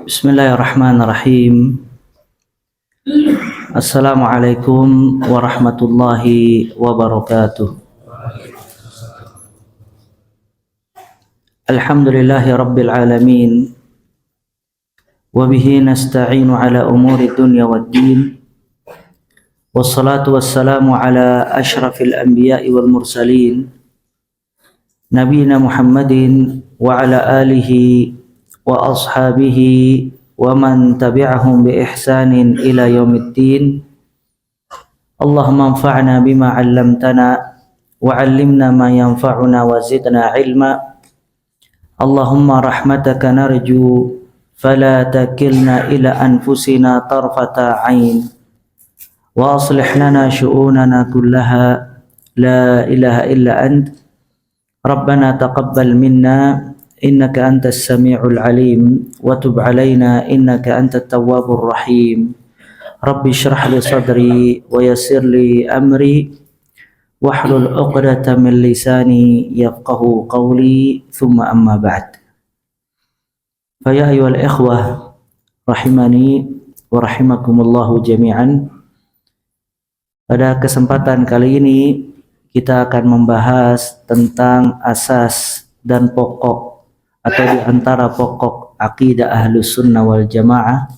Bismillahirrahmanirrahim. Assalamualaikum warahmatullahi wabarakatuh. Alhamdulillahi rabbil alamin. Wabihi nasta'inu ala umuri dunya waddin. Wassalatu wassalamu ala ashrafil anbiya'i wal mursalin, Nabiyina Muhammadin wa ala alihi wa ashabihi wa man tabi'ahum bi ihsanin ila yaumiddin. Allahumma anfa'na bima 'allamtana wa 'allimna ma yanfa'una wa zidna 'ilma. Allahumma rahmataka narju fala takilna ila anfusina tarfata 'ain wa aslih lana syu'unana kullaha la ilaha illa ant. Rabbana taqabbal minna innaka antas sami'ul alim wa tub alaina innaka antat tawwabur rahim. Rabbi shrah li sadri wa yassir li amri wahlul 'uqdatam min lisani yafqahu qawli, thumma amma ba'd. Fa ya ayyuhal ikhwah rahimani wa rahimakumullahu jami'an. Pada kesempatan kali ini kita akan membahas tentang asas dan pokok atau di antara pokok akidah Ahlus Sunnah wal Jamaah,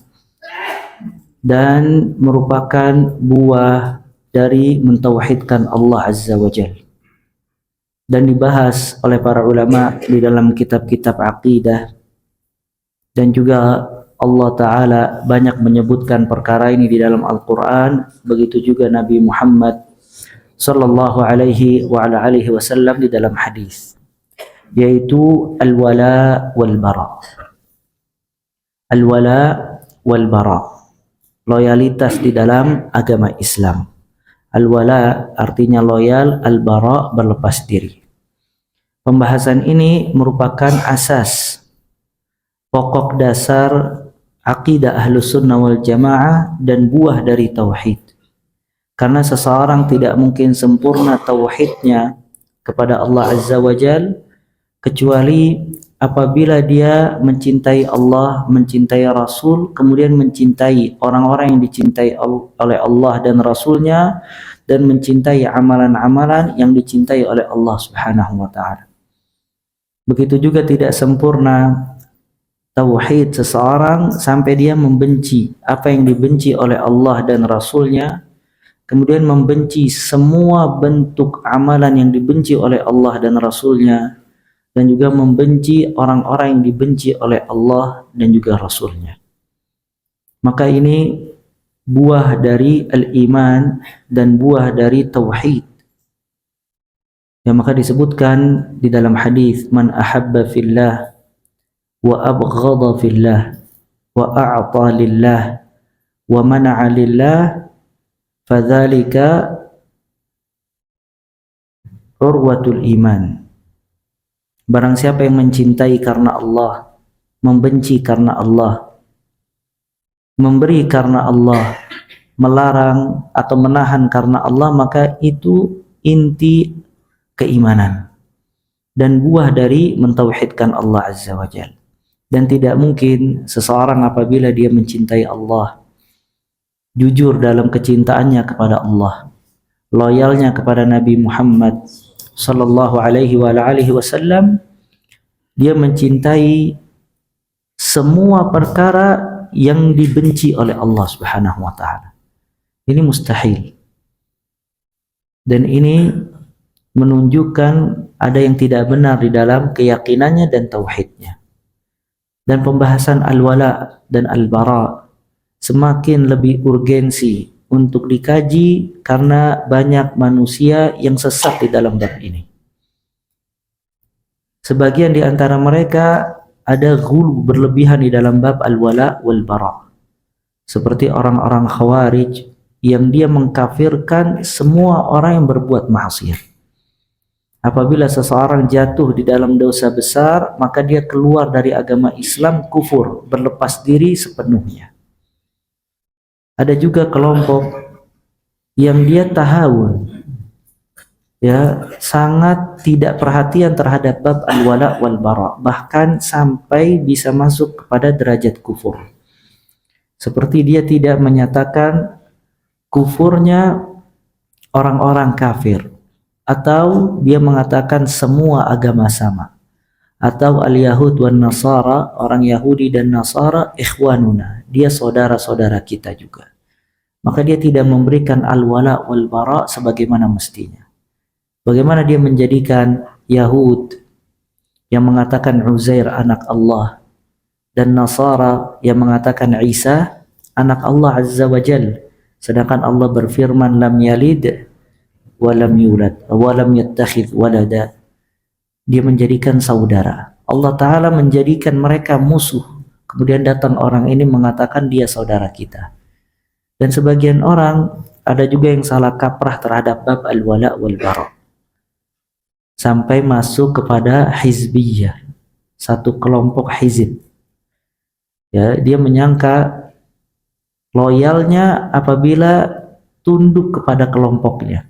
dan merupakan buah dari mentauhidkan Allah Azza wa Jalla, dan dibahas oleh para ulama di dalam kitab-kitab akidah, dan juga Allah Ta'ala banyak menyebutkan perkara ini di dalam Al-Quran, begitu juga Nabi Muhammad sallallahu alaihi wa ala alihi wasallam di dalam hadis, yaitu al-wala wal bara. Al-wala wal bara, loyalitas di dalam agama Islam. Al-wala artinya loyal, al-bara berlepas diri. Pembahasan ini merupakan asas pokok dasar akidah Ahlus Sunnah wal Jamaah dan buah dari tauhid. Karena seseorang tidak mungkin sempurna tauhidnya kepada Allah Azza wa Jalla kecuali apabila dia mencintai Allah, mencintai Rasul, kemudian mencintai orang-orang yang dicintai oleh Allah dan Rasulnya, dan mencintai amalan-amalan yang dicintai oleh Allah Subhanahu wa Ta'ala. Begitu juga tidak sempurna tauhid seseorang sampai dia membenci apa yang dibenci oleh Allah dan Rasulnya, kemudian membenci semua bentuk amalan yang dibenci oleh Allah dan Rasulnya, dan juga membenci orang-orang yang dibenci oleh Allah dan juga Rasulnya. Maka ini buah dari al-iman dan buah dari tauhid. Yang maka disebutkan di dalam hadis, man ahabba fillah wa abghadha fillah wa a'ta lillah wa mana'a lillah fadzalika urwatul iman. Barang siapa yang mencintai karena Allah, membenci karena Allah, memberi karena Allah, melarang atau menahan karena Allah, maka itu inti keimanan dan buah dari mentauhidkan Allah Azza wa Jalla. Dan tidak mungkin seseorang apabila dia mencintai Allah, jujur dalam kecintaannya kepada Allah, loyalnya kepada Nabi Muhammad sallallahu alaihi wa alihi wasallam, dia mencintai semua perkara yang dibenci oleh Allah Subhanahu wa Ta'ala. Ini mustahil. Dan ini menunjukkan ada yang tidak benar di dalam keyakinannya dan tauhidnya. Dan pembahasan al-wala dan al-bara semakin lebih urgensi untuk dikaji karena banyak manusia yang sesat di dalam bab ini. Sebagian di antara mereka ada ghulu berlebihan di dalam bab al-wala wal bara. Seperti orang-orang Khawarij yang dia mengkafirkan semua orang yang berbuat maksiat. Apabila seseorang jatuh di dalam dosa besar, maka dia keluar dari agama Islam, kufur, berlepas diri sepenuhnya. Ada juga kelompok yang dia tahawun, ya sangat tidak perhatian terhadap bab al-wala wal bara, bahkan sampai bisa masuk kepada derajat kufur. Seperti dia tidak menyatakan kufurnya orang-orang kafir, atau dia mengatakan semua agama sama, atau al-yahud wan nasara, orang Yahudi dan Nasara ikhwanuna, dia saudara-saudara kita juga. Maka dia tidak memberikan al-wala wal bara sebagaimana mestinya. Bagaimana dia menjadikan Yahud yang mengatakan Uzair anak Allah dan Nasara yang mengatakan Isa anak Allah Azza wa Jal, sedangkan Allah berfirman lam yalid wa lam yulad wa lam yattakhidh walada. Dia menjadikan saudara. Allah Ta'ala menjadikan mereka musuh. Kemudian datang orang ini mengatakan dia saudara kita. Dan sebagian orang ada juga yang salah kaprah terhadap bab al-wala wal bara, sampai masuk kepada hizbiyah, satu kelompok hizib. Ya, dia menyangka loyalnya apabila tunduk kepada kelompoknya.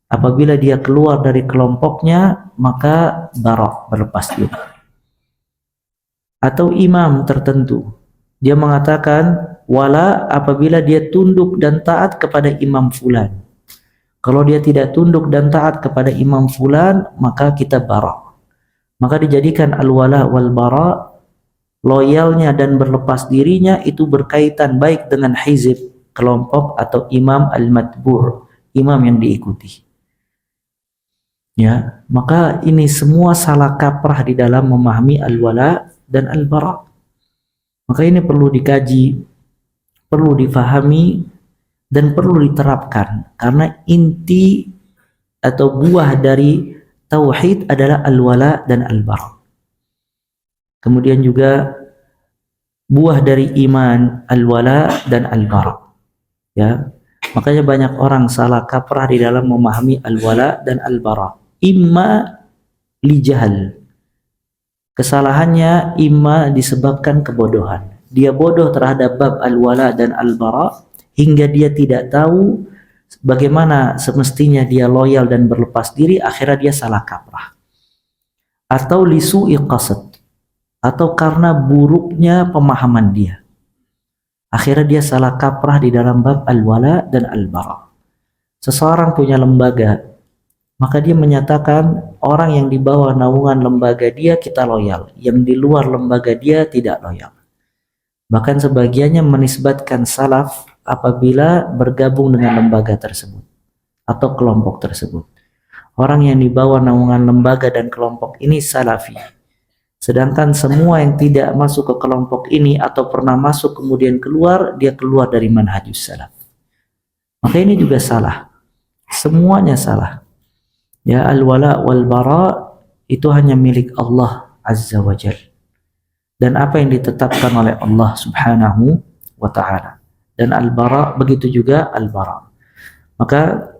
Apabila dia keluar dari kelompoknya, maka bara, berlepas diri. Atau imam tertentu, dia mengatakan wala apabila dia tunduk dan taat kepada imam fulan. Kalau dia tidak tunduk dan taat kepada imam fulan, maka kita bara. Maka dijadikan al-wala wal bara, loyalnya dan berlepas dirinya itu berkaitan baik dengan hizib, kelompok, atau imam al-matbu', imam yang diikuti. Ya, maka ini semua salah kaprah di dalam memahami al-wala dan al-bara. Maka ini perlu dikaji, perlu difahami, dan perlu diterapkan, karena inti atau buah dari tauhid adalah al-wala dan al-bara. Kemudian juga buah dari iman al-wala dan al-bara. Ya, makanya banyak orang salah kaprah di dalam memahami al-wala dan al-bara. Imma li jahal. Kesalahannya imma disebabkan kebodohan. Dia bodoh terhadap bab al-wala dan al-bara hingga dia tidak tahu bagaimana semestinya dia loyal dan berlepas diri, akhirnya dia salah kaprah. Atau li su'i qasad, atau karena buruknya pemahaman dia, akhirnya dia salah kaprah di dalam bab al-wala dan al-bara. Seseorang punya lembaga, maka dia menyatakan orang yang di bawah naungan lembaga dia kita loyal, yang di luar lembaga dia tidak loyal. Bahkan sebagiannya menisbatkan salaf apabila bergabung dengan lembaga tersebut atau kelompok tersebut. Orang yang di bawah naungan lembaga dan kelompok ini salafi. Sedangkan semua yang tidak masuk ke kelompok ini atau pernah masuk kemudian keluar, dia keluar dari manhajus salaf. Maka ini juga salah. Semuanya salah. Ya, al-wala wal bara itu hanya milik Allah Azza wa Jalla, dan apa yang ditetapkan oleh Allah Subhanahu wa ta'ala. Dan al-bara begitu juga al-bara. Maka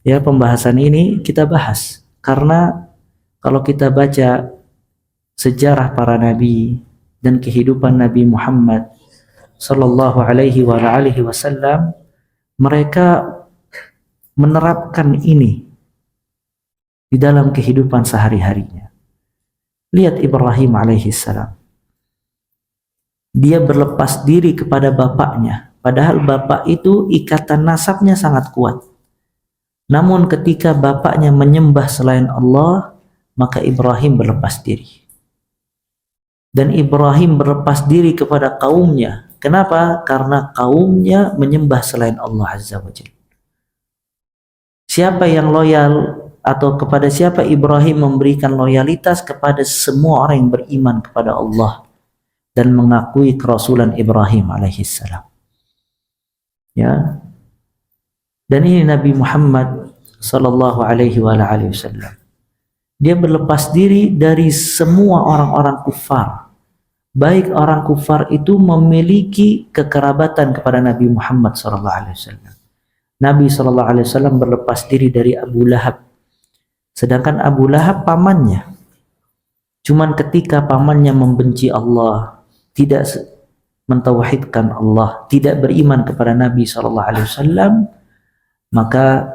ya pembahasan ini kita bahas karena kalau kita baca sejarah para nabi dan kehidupan Nabi Muhammad sallallahu alaihi wa alihi wasallam, mereka menerapkan ini di dalam kehidupan sehari-harinya. Lihat Ibrahim alaihi salam. Dia berlepas diri kepada bapaknya, padahal bapak itu ikatan nasabnya sangat kuat. Namun ketika bapaknya menyembah selain Allah, maka Ibrahim berlepas diri. Dan Ibrahim berlepas diri kepada kaumnya. Kenapa? Karena kaumnya menyembah selain Allah Azza wa Jalla. Siapa yang loyal atau kepada siapa Ibrahim memberikan loyalitas? Kepada semua orang yang beriman kepada Allah dan mengakui kerasulan Ibrahim alaihissalam. Ya. Dan ini Nabi Muhammad sallallahu alaihi wasallam. Dia berlepas diri dari semua orang-orang kufar. Baik orang kufar itu memiliki kekerabatan kepada Nabi Muhammad sallallahu alaihi wasallam. Nabi sallallahu alaihi wasallam berlepas diri dari Abu Lahab. Sedangkan Abu Lahab pamannya. Cuman ketika pamannya membenci Allah, tidak mentauhidkan Allah, tidak beriman kepada Nabi sallallahu alaihi wasallam, maka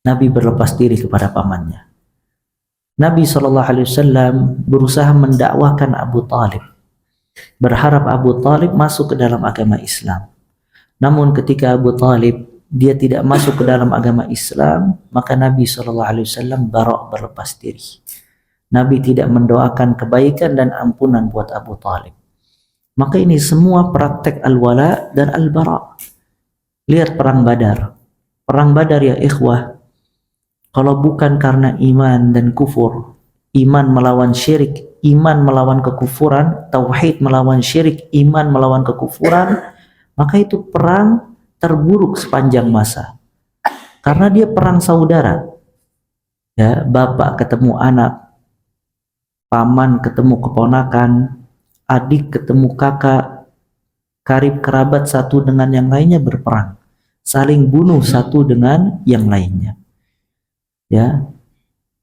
Nabi berlepas diri kepada pamannya. Nabi SAW berusaha mendakwahkan Abu Talib, berharap Abu Talib masuk ke dalam agama Islam. Namun ketika Abu Talib dia tidak masuk ke dalam agama Islam, maka Nabi SAW berlepas diri. Nabi tidak mendoakan kebaikan dan ampunan buat Abu Talib. Maka ini semua praktek al-wala dan al-bara. Lihat perang Badar. Perang Badar ya ikhwah, kalau bukan karena iman dan kufur, iman melawan syirik, iman melawan kekufuran, tauhid melawan syirik, iman melawan kekufuran, maka itu perang terburuk sepanjang masa. Karena dia perang saudara. Ya, bapak ketemu anak, paman ketemu keponakan, adik ketemu kakak, karib kerabat satu dengan yang lainnya berperang, saling bunuh satu dengan yang lainnya. Ya,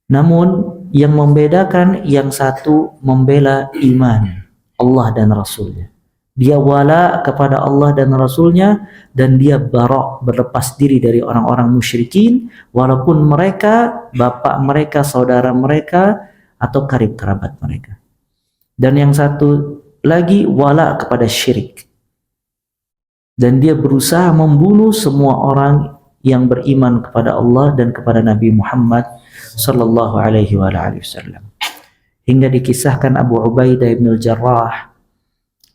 namun yang membedakan, yang satu membela iman Allah dan Rasulnya. Dia wala kepada Allah dan Rasulnya, dan dia bara, berlepas diri dari orang-orang musyrikin, walaupun mereka, bapak mereka, saudara mereka, atau karib kerabat mereka. Dan yang satu lagi wala kepada syirik. Dan dia berusaha membunuh semua orang yang beriman kepada Allah dan kepada Nabi Muhammad sallallahu alaihi wasallam. Hingga dikisahkan Abu Ubaidah bin Al-Jarrah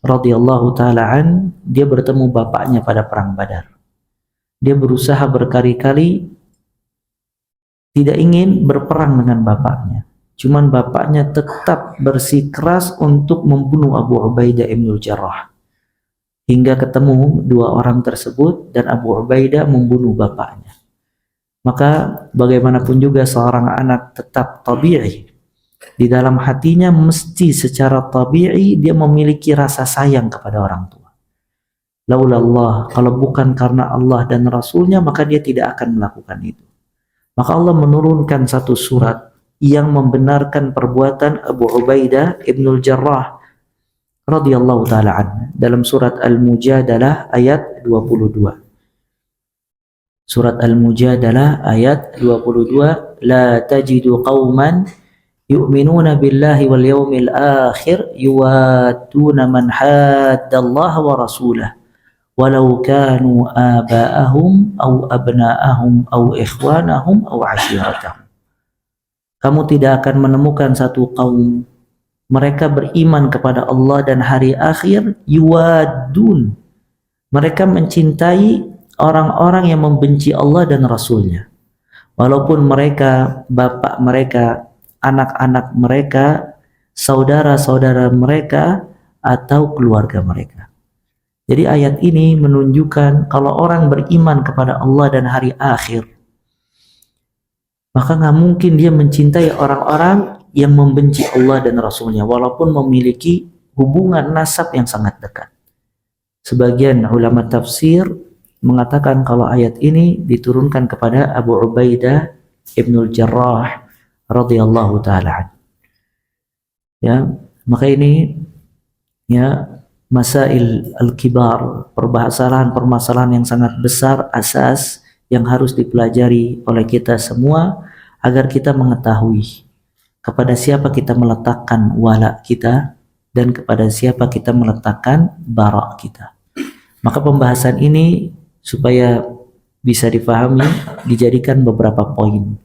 radhiyallahu taala an, dia bertemu bapaknya pada perang Badar. Dia berusaha berkali-kali tidak ingin berperang dengan bapaknya. Cuman bapaknya tetap bersikeras untuk membunuh Abu Ubaidah bin Al-Jarrah. Hingga ketemu dua orang tersebut dan Abu Ubaidah membunuh bapaknya. Maka bagaimanapun juga seorang anak tetap tabi'i. Di dalam hatinya mesti secara tabi'i dia memiliki rasa sayang kepada orang tua. Laulallah, kalau bukan karena Allah dan Rasulnya, maka dia tidak akan melakukan itu. Maka Allah menurunkan satu surat yang membenarkan perbuatan Abu Ubaidah bin Al-Jarrah radhiyallahu taala anhu dalam surat Al-Mujadalah ayat 22. Surat Al-Mujadalah ayat 22, la tajidu qauman yu'minuna billahi wal yawmil akhir yuwadduna man haddallaha wa rasulahu walau kanu aba'ahum aw abna'ahum aw ikhwanahum aw ashiratahum. Kamu tidak akan menemukan satu kaum mereka beriman kepada Allah dan hari akhir, yuwadun, mereka mencintai orang-orang yang membenci Allah dan Rasulnya, walaupun mereka, bapak mereka, anak-anak mereka, saudara-saudara mereka, atau keluarga mereka. Jadi ayat ini menunjukkan kalau orang beriman kepada Allah dan hari akhir, maka nggak mungkin dia mencintai orang-orang yang membenci Allah dan Rasulnya, walaupun memiliki hubungan nasab yang sangat dekat. Sebagian ulama tafsir mengatakan kalau ayat ini diturunkan kepada Abu Ubaidah bin Al-Jarrah radhiyallahu taala. Ya, maka ini ya masail al-kibar, permasalahan yang sangat besar, asas yang harus dipelajari oleh kita semua agar kita mengetahui kepada siapa kita meletakkan wala kita dan kepada siapa kita meletakkan bara kita. Maka pembahasan ini supaya bisa difahami dijadikan beberapa poin.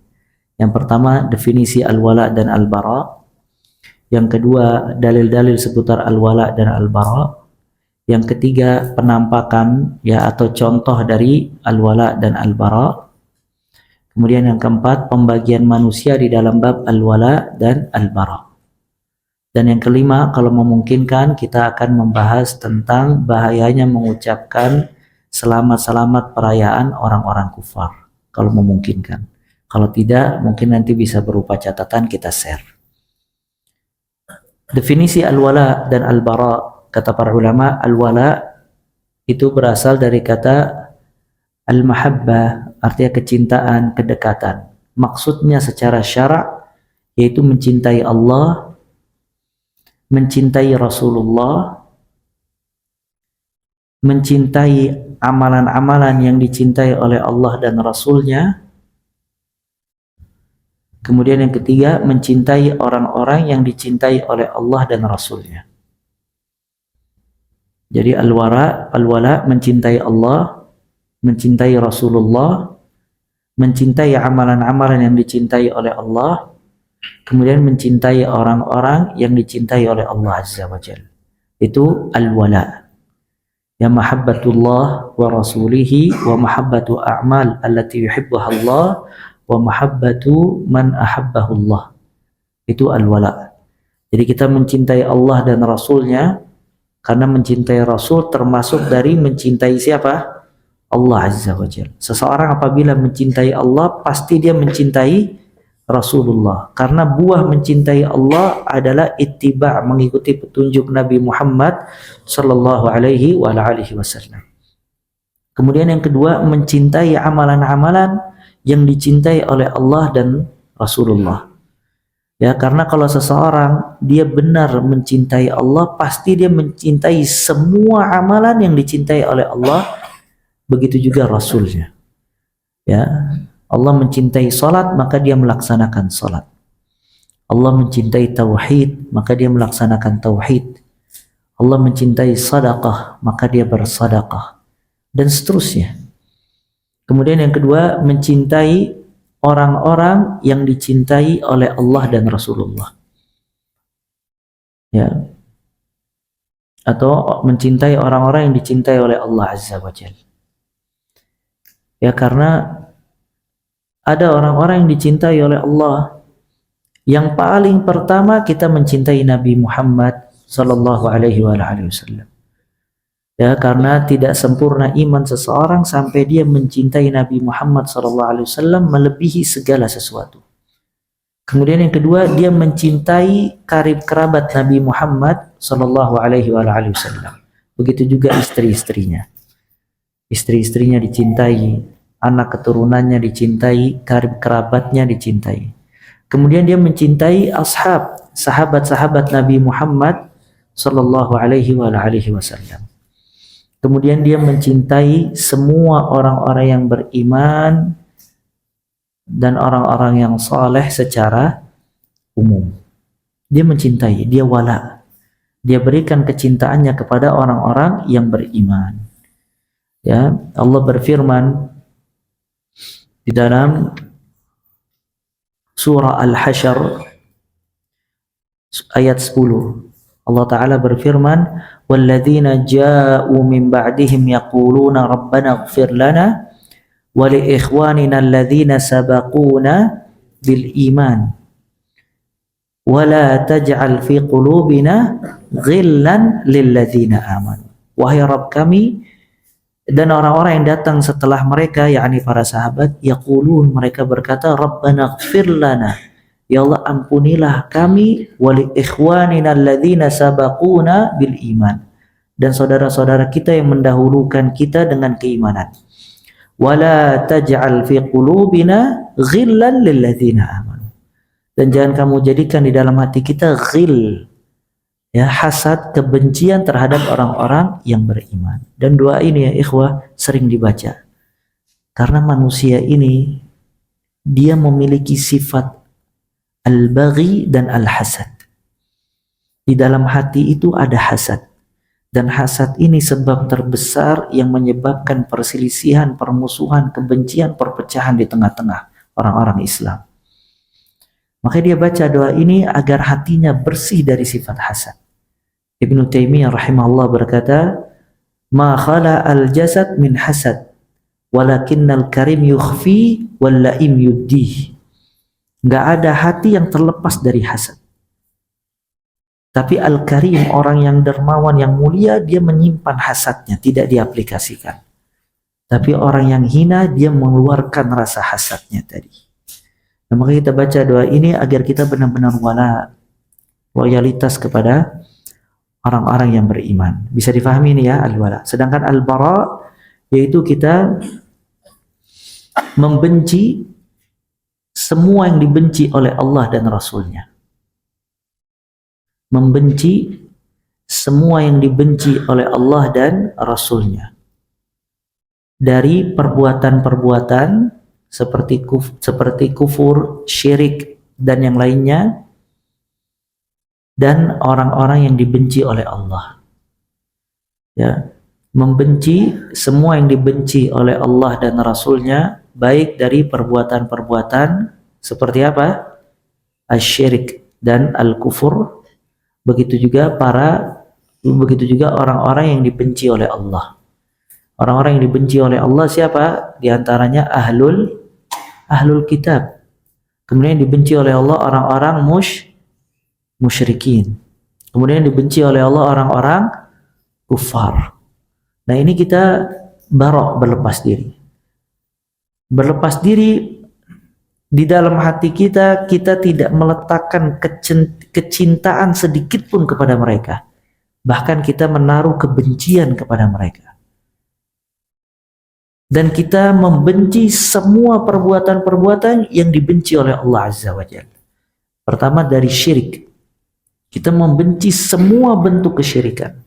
Yang pertama, definisi al-wala dan al-bara. Yang kedua, dalil-dalil seputar al-wala dan al-bara. Yang ketiga, penampakan ya atau contoh dari al-wala dan al-bara. Kemudian yang keempat, pembagian manusia di dalam bab al-wala dan al-bara. Dan yang kelima, kalau memungkinkan kita akan membahas tentang bahayanya mengucapkan selamat-selamat perayaan orang-orang kufar, kalau memungkinkan. Kalau tidak, mungkin nanti bisa berupa catatan kita share. Definisi al-wala dan al-bara, kata para ulama, al-wala itu berasal dari kata al-mahabbah, artinya kecintaan, kedekatan. Maksudnya secara syarak yaitu mencintai Allah, mencintai Rasulullah, mencintai amalan-amalan yang dicintai oleh Allah dan Rasulnya, Kemudian yang ketiga, mencintai orang-orang yang dicintai oleh Allah dan Rasulnya. Jadi al-wala mencintai Allah, mencintai Rasulullah, mencintai amalan-amalan yang dicintai oleh Allah, kemudian mencintai orang-orang yang dicintai oleh Allah Azza wa Jalla. Itu al-wala. Ya mahabbatullah wa rasulihi wa mahabbatu a'mal allati yuhibbuha Allah wa mahabbatu man ahabbahullah. Itu al-wala. Jadi kita mencintai Allah dan Rasulnya, karena mencintai Rasul termasuk dari mencintai siapa? Allah Azza wa Jalla. Seseorang apabila mencintai Allah, pasti dia mencintai Rasulullah. Karena buah mencintai Allah adalah ittiba', mengikuti petunjuk Nabi Muhammad sallallahu alaihi wa alihi wasallam. Kemudian yang kedua, mencintai amalan-amalan yang dicintai oleh Allah dan Rasulullah. Ya, karena kalau seseorang dia benar mencintai Allah, pasti dia mencintai semua amalan yang dicintai oleh Allah, begitu juga Rasulnya. Ya, Allah mencintai salat, maka dia melaksanakan salat. Allah mencintai tauhid, maka dia melaksanakan tauhid. Allah mencintai sedekah, maka dia bersedekah, dan seterusnya. Kemudian yang kedua, mencintai orang-orang yang dicintai oleh Allah dan Rasulullah. Ya. Atau mencintai orang-orang yang dicintai oleh Allah Azza wa Jalla. Ya, karena ada orang-orang yang dicintai oleh Allah. Yang paling pertama kita mencintai Nabi Muhammad sallallahu alaihi wasallam. Ya, karena tidak sempurna iman seseorang sampai dia mencintai Nabi Muhammad SAW melebihi segala sesuatu. Kemudian yang kedua, dia mencintai karib kerabat Nabi Muhammad SAW. Begitu juga istri-istrinya. Istri-istrinya dicintai, anak keturunannya dicintai, karib kerabatnya dicintai. Kemudian dia mencintai sahabat-sahabat Nabi Muhammad SAW. Kemudian dia mencintai semua orang-orang yang beriman dan orang-orang yang saleh secara umum. Dia mencintai, dia wala. Dia berikan kecintaannya kepada orang-orang yang beriman. Ya, Allah berfirman di dalam surah Al-Hasyr ayat 10. Allah Ta'ala berfirman, وَالَّذِينَ جَاءُوا مِنْ بَعْدِهِمْ يَقُولُونَ رَبَّنَا اغْفِرْ لَنَا وَلِإِخْوَانِنَا الَّذِينَ سَبَقُونَا بِالْإِيمَانِ وَلَا تَجْعَلْ فِي قُلُوبِنَا غِلًّا لِلَّذِينَ آمَنُوا. Wahai Rabb kami, dan orang-orang yang datang setelah mereka, yakni para sahabat, yaqulun, mereka berkata, Rabbana ighfir lana, ya Allah ampunilah kami, wali ikhwanina alladzina sabaquna bil iman, dan saudara-saudara kita yang mendahulukan kita dengan keimanan. Wala taj'al fi qulubina ghillan lil ladzina amanu, dan jangan kamu jadikan di dalam hati kita ghil, ya, hasad, kebencian terhadap orang-orang yang beriman. Dan doa ini ya ikhwah sering dibaca, karena manusia ini dia memiliki sifat al-baghi dan al-hasad. Di dalam hati itu ada hasad, dan hasad ini sebab terbesar yang menyebabkan perselisihan, permusuhan, kebencian, perpecahan di tengah-tengah orang-orang Islam. Maka dia baca doa ini agar hatinya bersih dari sifat hasad. Ibnu Taimiyah rahimahullah berkata, ma khala al-jasad min hasad, walakinnal karim yukhfi wal laim yubdih. Nggak ada hati yang terlepas dari hasad. Tapi Al-Karim, orang yang dermawan, yang mulia, dia menyimpan hasadnya, tidak diaplikasikan. Tapi orang yang hina, dia mengeluarkan rasa hasadnya tadi. Nah, maka kita baca doa ini agar kita benar-benar wala, loyalitas kepada orang-orang yang beriman. Bisa difahami ini ya, al-wala. Sedangkan al-bara, yaitu kita membenci semua yang dibenci oleh Allah dan Rasulnya. Membenci semua yang dibenci oleh Allah dan Rasulnya. Dari perbuatan-perbuatan seperti kufur, syirik, dan yang lainnya, dan orang-orang yang dibenci oleh Allah. Ya, membenci semua yang dibenci oleh Allah dan Rasulnya, baik dari perbuatan-perbuatan seperti apa? Asyirik dan al-kufur. Begitu juga orang-orang yang dibenci oleh Allah. Orang-orang yang dibenci oleh Allah siapa? Di antaranya ahlul kitab. Kemudian dibenci oleh Allah orang-orang musyrikin. Kemudian dibenci oleh Allah orang-orang kufar. Nah, ini kita berlepas diri. Berlepas diri di dalam hati kita tidak meletakkan kecintaan sedikit pun kepada mereka. Bahkan kita menaruh kebencian kepada mereka. Dan kita membenci semua perbuatan-perbuatan yang dibenci oleh Allah Azza wa Jalla. Pertama dari syirik. Kita membenci semua bentuk kesyirikan.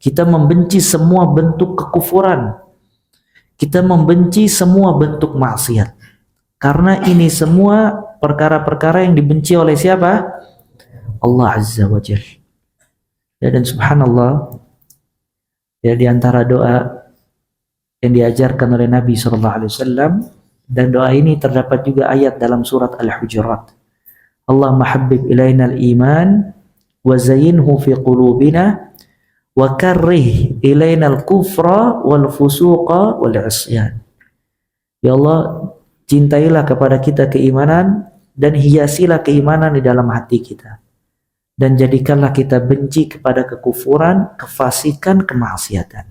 Kita membenci semua bentuk kekufuran. Kita membenci semua bentuk maksiat. Karena ini semua perkara-perkara yang dibenci oleh siapa? Allah Azza wa Jalla. Ya, dan subhanallah, ya, di antara doa yang diajarkan oleh Nabi SAW, dan doa ini terdapat juga ayat dalam surat Al-Hujurat. Allahumma habbib ilaina al-iman wa zayyinhu fi qulubina wa karrih ilaina al-kufra wal fusuqa wal isyan. Ya Allah, cintailah kepada kita keimanan dan hiasilah keimanan di dalam hati kita. Dan jadikanlah kita benci kepada kekufuran, kefasikan, kemaksiatan.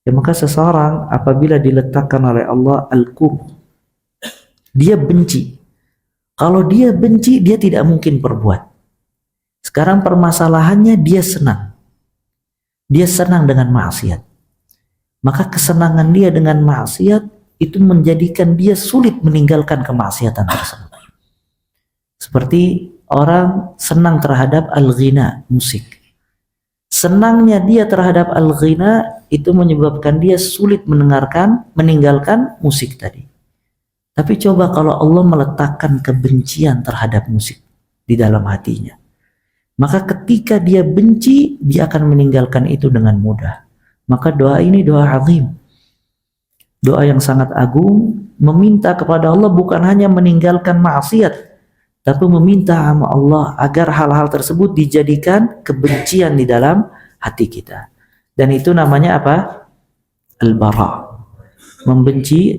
Ya, maka seseorang apabila diletakkan oleh Allah al-kufr, dia benci. Kalau dia benci, dia tidak mungkin berbuat. Sekarang permasalahannya dia senang. Dia senang dengan maksiat. Maka kesenangan dia dengan maksiat itu menjadikan dia sulit meninggalkan kemaksiatan tersebut. Seperti orang senang terhadap al-ghina, musik. Senangnya dia terhadap al-ghina itu menyebabkan dia sulit meninggalkan musik tadi. Tapi coba kalau Allah meletakkan kebencian terhadap musik di dalam hatinya, maka ketika dia benci, dia akan meninggalkan itu dengan mudah. Maka doa ini doa azim, doa yang sangat agung, meminta kepada Allah bukan hanya meninggalkan maksiat, tapi meminta sama Allah agar hal-hal tersebut dijadikan kebencian di dalam hati kita. Dan itu namanya apa? Al-bara. Membenci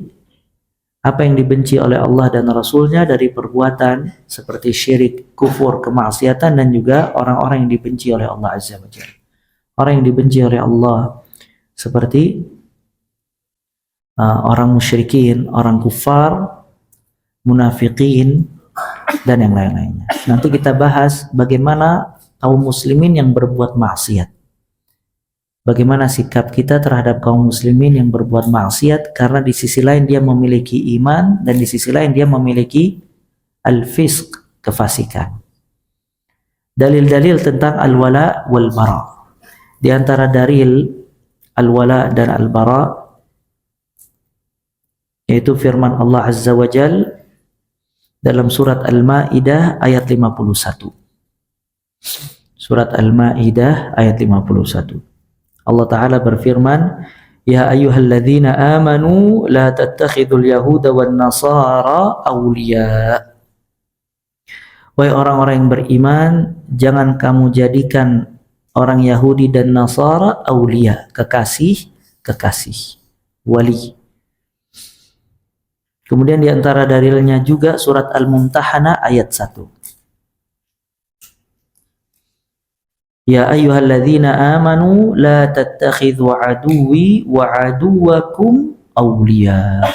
apa yang dibenci oleh Allah dan Rasulnya dari perbuatan seperti syirik, kufur, kemaksiatan, dan juga orang-orang yang dibenci oleh Allah Azza wa Jalla. Orang yang dibenci oleh Allah seperti orang musyrikin, orang kufar, munafikin, dan yang lain-lainnya. Nanti kita bahas bagaimana kaum muslimin yang berbuat maksiat. Bagaimana sikap kita terhadap kaum muslimin yang berbuat maksiat, karena di sisi lain dia memiliki iman dan di sisi lain dia memiliki al-fisq, kefasikan. Dalil-dalil tentang al-wala wal bara. Di antara dalil al-wala dan al-bara yaitu firman Allah Azza wa Jalla dalam surat Al-Maidah ayat 51. Surat Al-Maidah ayat 51. Allah Ta'ala berfirman, Ya ayyuhalladzina amanu la tattakhidul yahuda wan nasara awliya. Wahai orang-orang yang beriman, jangan kamu jadikan orang Yahudi dan Nasara awliya, kekasih, wali. Kemudian di antara dalilnya juga surat Al-Mumtahanah ayat 1. Ya ayyuhalladzina amanu la tattakhidhu aduwwi wa aduwwakum awliya.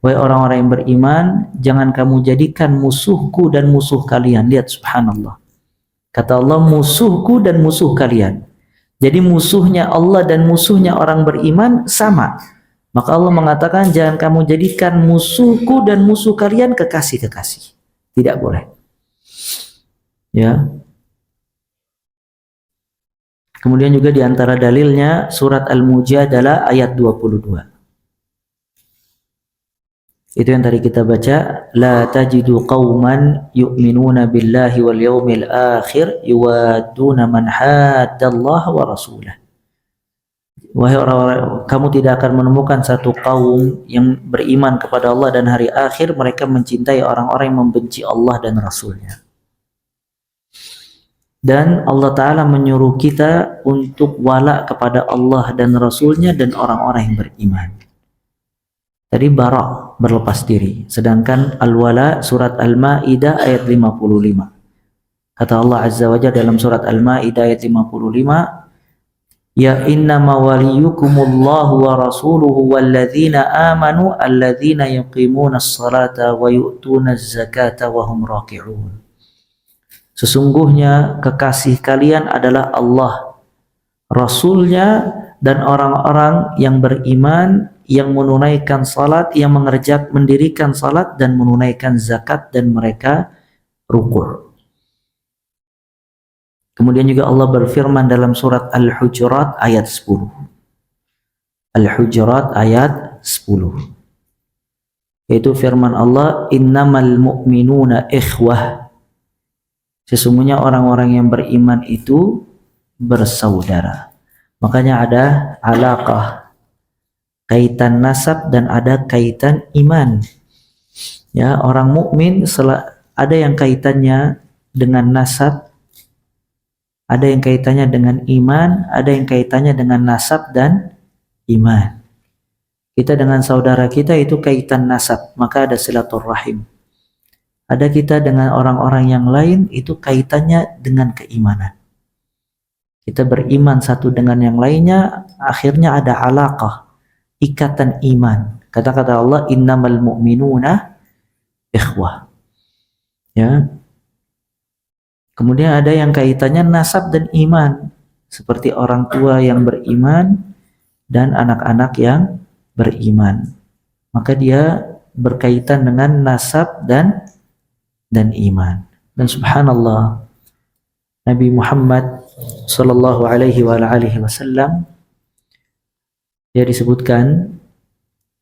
Wahai orang-orang yang beriman, jangan kamu jadikan musuhku dan musuh kalian. Lihat, subhanallah. Kata Allah, musuhku dan musuh kalian. Jadi musuhnya Allah dan musuhnya orang beriman sama. Maka Allah mengatakan, jangan kamu jadikan musuhku dan musuh kalian kekasih-kekasih. Tidak boleh. Ya. Kemudian juga di antara dalilnya surat Al-Mujadalah ayat 22. Itu yang tadi kita baca, la tajidu qauman yu'minuna billahi wal yawmil akhir yuwadduna man haddallaha wa rasulah. Wahai orang-orang, kamu tidak akan menemukan satu kaum yang beriman kepada Allah dan hari akhir, mereka mencintai orang-orang yang membenci Allah dan Rasulnya. Dan Allah Ta'ala menyuruh kita untuk wala kepada Allah dan Rasulnya dan orang-orang yang beriman. Tadi bara, berlepas diri. Sedangkan al-wala surat Al-Ma'idah ayat 55. Kata Allah Azza wa Jalla dalam surat Al-Ma'idah ayat 55, ya innama waliyukumullahu wa rasuluhu walladzina amanu alladzina yuqimuna as-salata wa yu'tuna az-zakata wa hum raki'un. Sesungguhnya kekasih kalian adalah Allah, Rasulnya, dan orang-orang yang beriman yang menunaikan salat, yang mendirikan salat dan menunaikan zakat dan mereka rukuk. Kemudian juga Allah berfirman dalam surat Al-Hujurat ayat 10. Al-Hujurat ayat 10. Yaitu firman Allah, innamal mu'minuna ikhwah. Sesungguhnya orang-orang yang beriman itu bersaudara. Makanya ada alaqah, kaitan nasab, dan ada kaitan iman. Ya, orang mukmin ada yang kaitannya dengan nasab, ada yang kaitannya dengan iman, ada yang kaitannya dengan nasab dan iman. Kita dengan saudara kita itu kaitan nasab, maka ada silaturrahim. Ada kita dengan orang-orang yang lain itu kaitannya dengan keimanan. Kita beriman satu dengan yang lainnya, akhirnya ada alaqah, ikatan iman. Kata-kata Allah, innamal mu'minuna ikhwah. Ya. Kemudian ada yang kaitannya nasab dan iman, seperti orang tua yang beriman dan anak-anak yang beriman. Maka dia berkaitan dengan nasab dan iman. Dan subhanallah, Nabi Muhammad sallallahu alaihi wasallam, dia disebutkan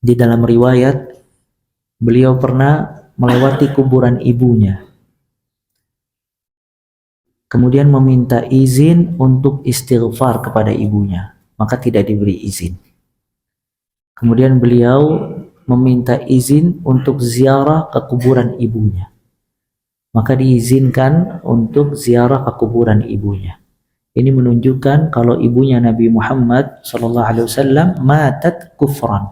di dalam riwayat, beliau pernah melewati kuburan ibunya, kemudian meminta izin untuk istighfar kepada ibunya, maka tidak diberi izin. Kemudian beliau meminta izin untuk ziarah ke kuburan ibunya, maka diizinkan untuk ziarah ke kuburan ibunya. Ini menunjukkan kalau ibunya Nabi Muhammad SAW matat kufran,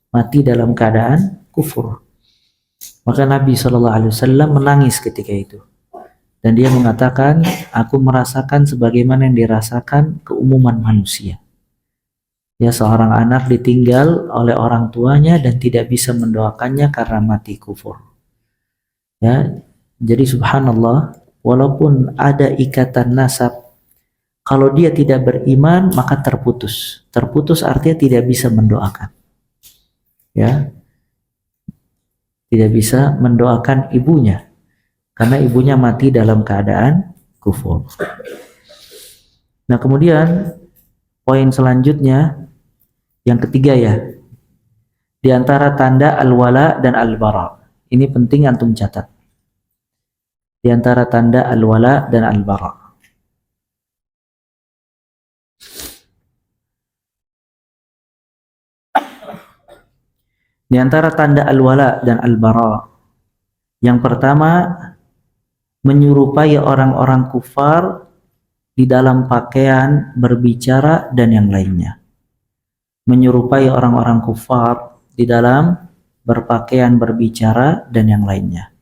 mati dalam keadaan kufur. Maka Nabi SAW menangis ketika itu. Dan dia mengatakan, aku merasakan sebagaimana yang dirasakan keumuman manusia. Ya, seorang anak ditinggal oleh orang tuanya dan tidak bisa mendoakannya karena mati kufur. Ya, jadi subhanallah, walaupun ada ikatan nasab, kalau dia tidak beriman maka terputus. Terputus artinya tidak bisa mendoakan. Ya. Tidak bisa mendoakan ibunya karena ibunya mati dalam keadaan kufur. Nah, kemudian poin selanjutnya yang ketiga ya. Di antara tanda al-wala dan al-bara. Ini penting antum catat. Di antara tanda al-wala dan al-bara. Di antara tanda al-wala dan al-bara, yang pertama, menyerupai orang-orang kufar di dalam pakaian, berbicara, dan yang lainnya. Menyerupai orang-orang kufar di dalam berpakaian, berbicara, dan yang lainnya.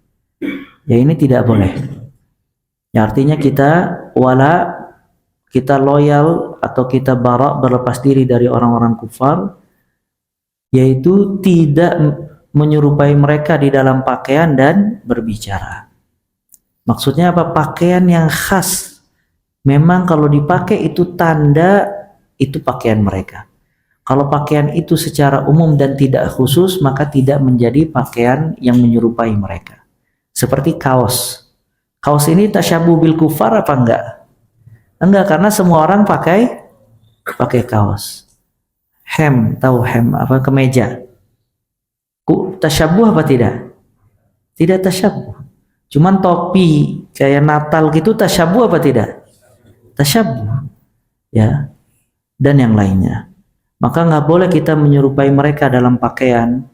Ya, ini tidak boleh. Ya, artinya kita wala, kita loyal atau kita bara, berlepas diri dari orang-orang kufar, yaitu tidak menyerupai mereka di dalam pakaian dan berbicara. Maksudnya apa? Pakaian yang khas. Memang kalau dipakai itu tanda, itu pakaian mereka. Kalau pakaian itu secara umum dan tidak khusus, maka tidak menjadi pakaian yang menyerupai mereka. Seperti kaos. Kaos ini tasyabuh bil kufar apa enggak? Enggak, karena semua orang pakai kaos. Hem, tahu hem apa? Kemeja. tasyabuh apa tidak? Tidak tasyabuh. Cuman topi kayak Natal gitu tasyabuh apa tidak? Tasyabuh. Ya. Dan yang lainnya. Maka nggak boleh kita menyerupai mereka dalam pakaian.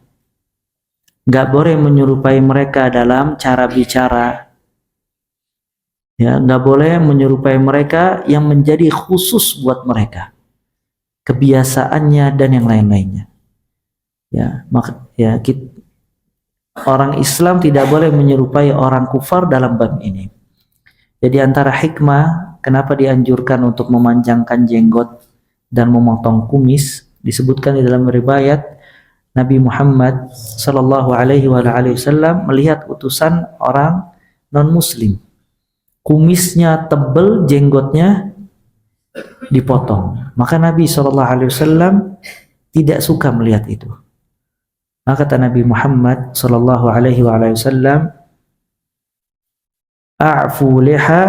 Nggak boleh menyerupai mereka dalam cara bicara. Ya, nggak boleh menyerupai mereka yang menjadi khusus buat mereka. Kebiasaannya dan yang lain-lainnya. Ya, orang Islam tidak boleh menyerupai orang kufar dalam bab ini. Jadi antara hikmah kenapa dianjurkan untuk memanjangkan jenggot dan memotong kumis disebutkan di dalam riwayat Nabi Muhammad sallallahu alaihi wasallam melihat utusan orang non-muslim. Kumisnya tebal, jenggotnya dipotong. Maka Nabi SAW tidak suka melihat itu. Maka kata Nabi Muhammad SAW, "A'fu liha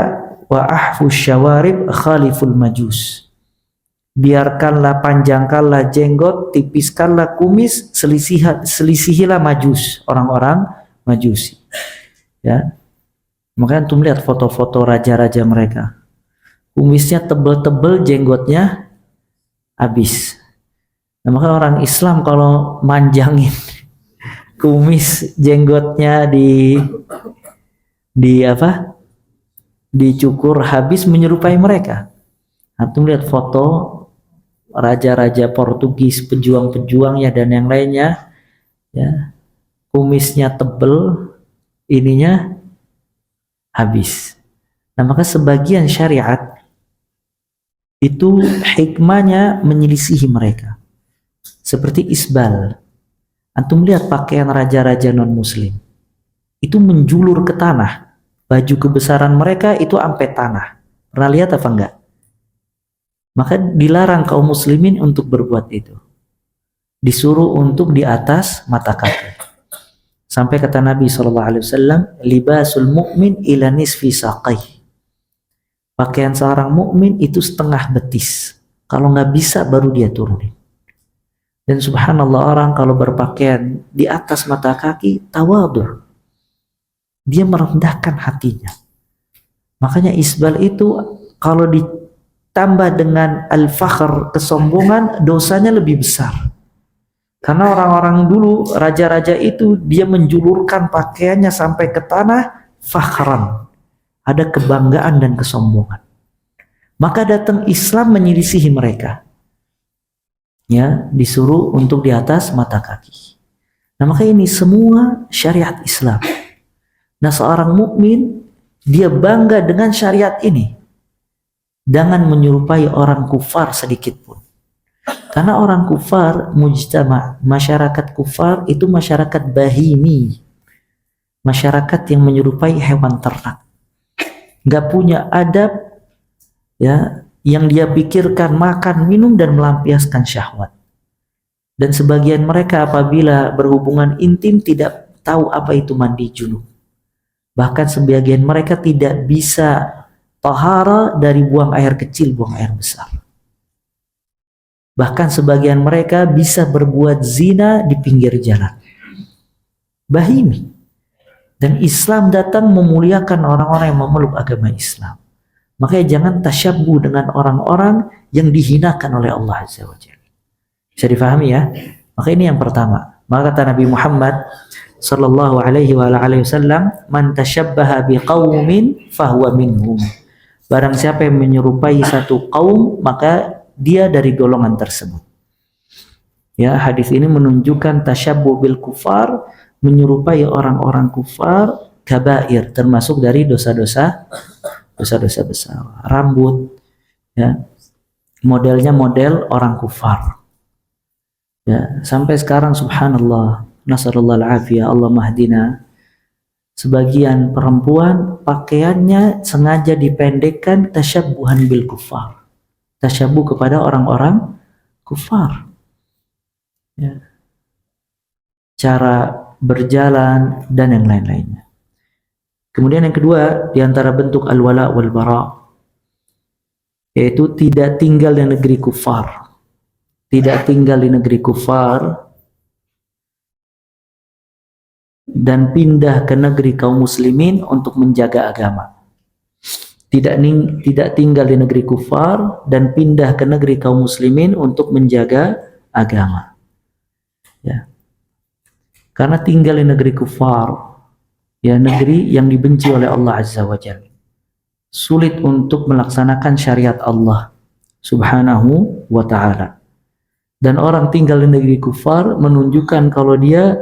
wa ahfu syawarib khaliful majus." Biarkanlah, panjangkanlah jenggot, tipiskanlah kumis, selisihilah majus, orang-orang majusi. Ya. Makanya antum lihat foto-foto raja-raja mereka. Kumisnya tebel-tebel, jenggotnya habis. Nah, maka orang Islam kalau manjangin kumis jenggotnya dicukur habis menyerupai mereka. Antum lihat foto raja-raja Portugis, pejuang-pejuangnya dan yang lainnya, ya, kumisnya tebel, ininya habis. Nah, maka sebagian syariat itu hikmahnya menyelisihi mereka. Seperti isbal. Antum lihat pakaian raja-raja non-muslim. Itu menjulur ke tanah. Baju kebesaran mereka itu sampai tanah. Pernah lihat apa enggak? Maka dilarang kaum muslimin untuk berbuat itu. Disuruh untuk di atas mata kaki. Sampai kata Nabi SAW, libasul mu'min ila nisfi saqai. Pakaian seorang mukmin itu setengah betis. Kalau nggak bisa baru dia turunin. Dan subhanallah, orang kalau berpakaian di atas mata kaki tawadhu. Dia merendahkan hatinya. Makanya isbal itu kalau ditambah dengan al-fakhr, kesombongan, dosanya lebih besar. Karena orang-orang dulu, raja-raja itu, dia menjulurkan pakaiannya sampai ke tanah, fakhran. Ada kebanggaan dan kesombongan. Maka datang Islam menyelisihi mereka. Ya, disuruh untuk di atas mata kaki. Nah, maka ini semua syariat Islam. Nah, seorang mukmin dia bangga dengan syariat ini. Jangan menyerupai orang kufar sedikit pun. Karena orang kufar, mujtama, masyarakat kufar itu masyarakat bahimi. Masyarakat yang menyerupai hewan ternak. Gak punya adab, ya, yang dia pikirkan makan, minum, dan melampiaskan syahwat. Dan sebagian mereka apabila berhubungan intim tidak tahu apa itu mandi junub. Bahkan sebagian mereka tidak bisa tahara dari buang air kecil, buang air besar. Bahkan sebagian mereka bisa berbuat zina di pinggir jalan. Bahimi. Dan Islam datang memuliakan orang-orang yang memeluk agama Islam. Makanya jangan tasyabbuh dengan orang-orang yang dihinakan oleh Allah Azza wa Jalla. Bisa difahami ya? Maka ini yang pertama. Maka kata Nabi Muhammad sallallahu alaihi wasallam, "Man tasyabbaha biqaumin fahuwa minhum." Barang siapa yang menyerupai satu kaum, maka dia dari golongan tersebut. Ya, hadis ini menunjukkan tasyabbuh bil kufar, menyerupai orang-orang kufar, kabair, termasuk dari dosa-dosa besar. Rambut, ya, modelnya model orang kufar. Ya, sampai sekarang subhanallah, nasallallahu al-afiyah, Allah mahdina. Sebagian perempuan pakaiannya sengaja dipendekkan tasyabbuhan bil kufar. Tasyabbuh kepada orang-orang kufar. Ya. Cara berjalan dan yang lain-lainnya. Kemudian yang kedua, di antara bentuk al-wala wal bara, yaitu tidak tinggal di negeri kufar. Tidak tinggal di negeri kufar dan pindah ke negeri kaum muslimin untuk menjaga agama. Tidak tinggal di negeri kufar dan pindah ke negeri kaum muslimin untuk menjaga agama. Ya. Karena tinggal di negeri kufar, ya negeri yang dibenci oleh Allah Azza wa Jalla, sulit untuk melaksanakan syariat Allah Subhanahu wa ta'ala. Dan orang tinggal di negeri kufar menunjukkan kalau dia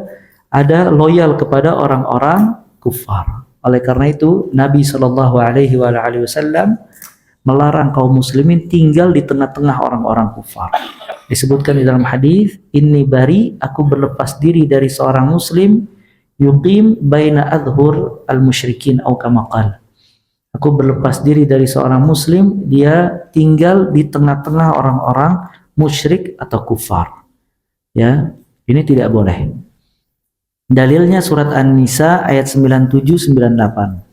ada loyal kepada orang-orang kufar. Oleh karena itu Nabi Shallallahu Alaihi Wasallam melarang kaum muslimin tinggal di tengah-tengah orang-orang kufar. Disebutkan di dalam hadis, inni bari, aku berlepas diri dari seorang muslim yuqim baina adhur al-musyrikin atau kama qala. Aku berlepas diri dari seorang muslim, dia tinggal di tengah-tengah orang-orang musyrik atau kufar. Ya, ini tidak boleh. Dalilnya surat An-Nisa ayat 97-98.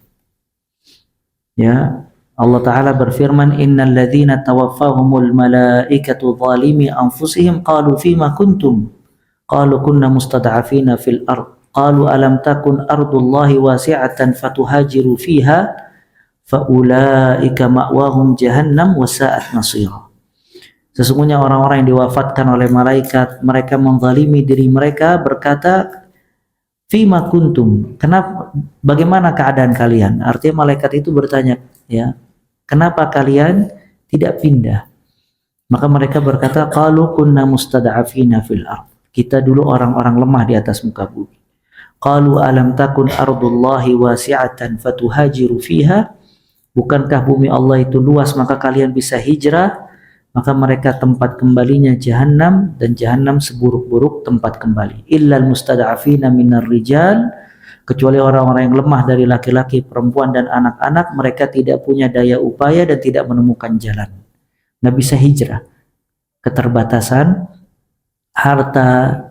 Ya, Allah Ta'ala berfirman, innal ladzina tawaffahumul malaikatu zalimi anfusihim qalu fima kuntum qalu kunna mustad'afina fil ard qalu alam takun ardullahi wasi'atan fatuhajiru fiha faulaika ma'wahum jahannam wa sa'at masira. Sesungguhnya orang-orang yang diwafatkan oleh malaikat, mereka menzalimi diri mereka, berkata fima kuntum, kenapa, bagaimana keadaan kalian? Artinya malaikat itu bertanya, ya, kenapa kalian tidak pindah? Maka mereka berkata, qalu kunna mustada'afina fil ard. Kita dulu orang-orang lemah di atas muka bumi. Qalu alam takun ardullahi wasi'atan fatuhajiru fiha. Bukankah bumi Allah itu luas maka kalian bisa hijrah? Maka mereka tempat kembalinya jahannam, dan jahannam seburuk-buruk tempat kembali. Illal mustada'afina minar rijal, kecuali orang-orang yang lemah dari laki-laki, perempuan dan anak-anak, mereka tidak punya daya upaya dan tidak menemukan jalan. Nggak bisa hijrah. Keterbatasan harta,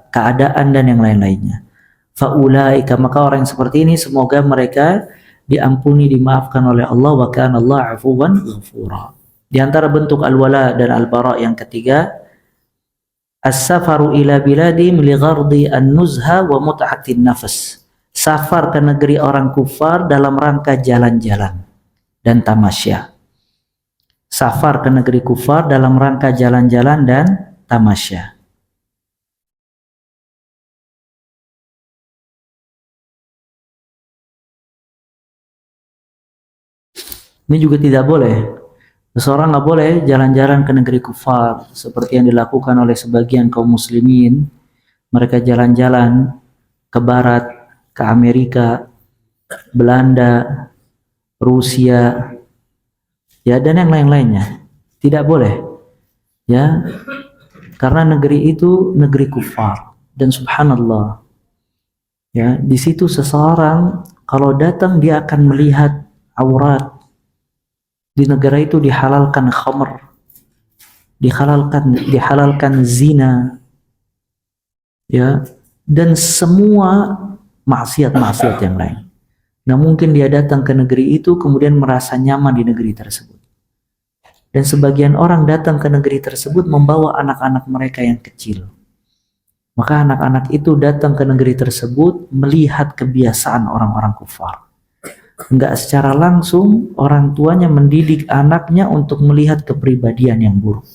keadaan dan yang lain-lainnya. Faulaika, maka orang yang seperti ini semoga mereka diampuni, dimaafkan oleh Allah, wa kana Allah afuwan ghafura. Di antara bentuk al-wala dan al-bara yang ketiga, as-safaru ila biladim li ghardi an-nuzha wa mut'atin nafas. Safar ke negeri orang kufar dalam rangka jalan-jalan dan tamasya. Safar ke negeri kufar dalam rangka jalan-jalan dan tamasya. Ini juga tidak boleh. Seseorang nggak boleh jalan-jalan ke negeri kufar seperti yang dilakukan oleh sebagian kaum muslimin. Mereka jalan-jalan ke barat, ke Amerika, Belanda, Rusia, ya, dan yang lain-lainnya. Tidak boleh, ya, karena negeri itu negeri kufar. Dan subhanallah, ya, di situ seseorang kalau datang dia akan melihat aurat. Di negara itu dihalalkan khamr, dihalalkan zina, ya, dan semua maksiat-maksiat yang lain. Nah, mungkin dia datang ke negeri itu kemudian merasa nyaman di negeri tersebut. Dan sebagian orang datang ke negeri tersebut membawa anak-anak mereka yang kecil. Maka anak-anak itu datang ke negeri tersebut melihat kebiasaan orang-orang kufar. Enggak secara langsung orang tuanya mendidik anaknya untuk melihat kepribadian yang buruk.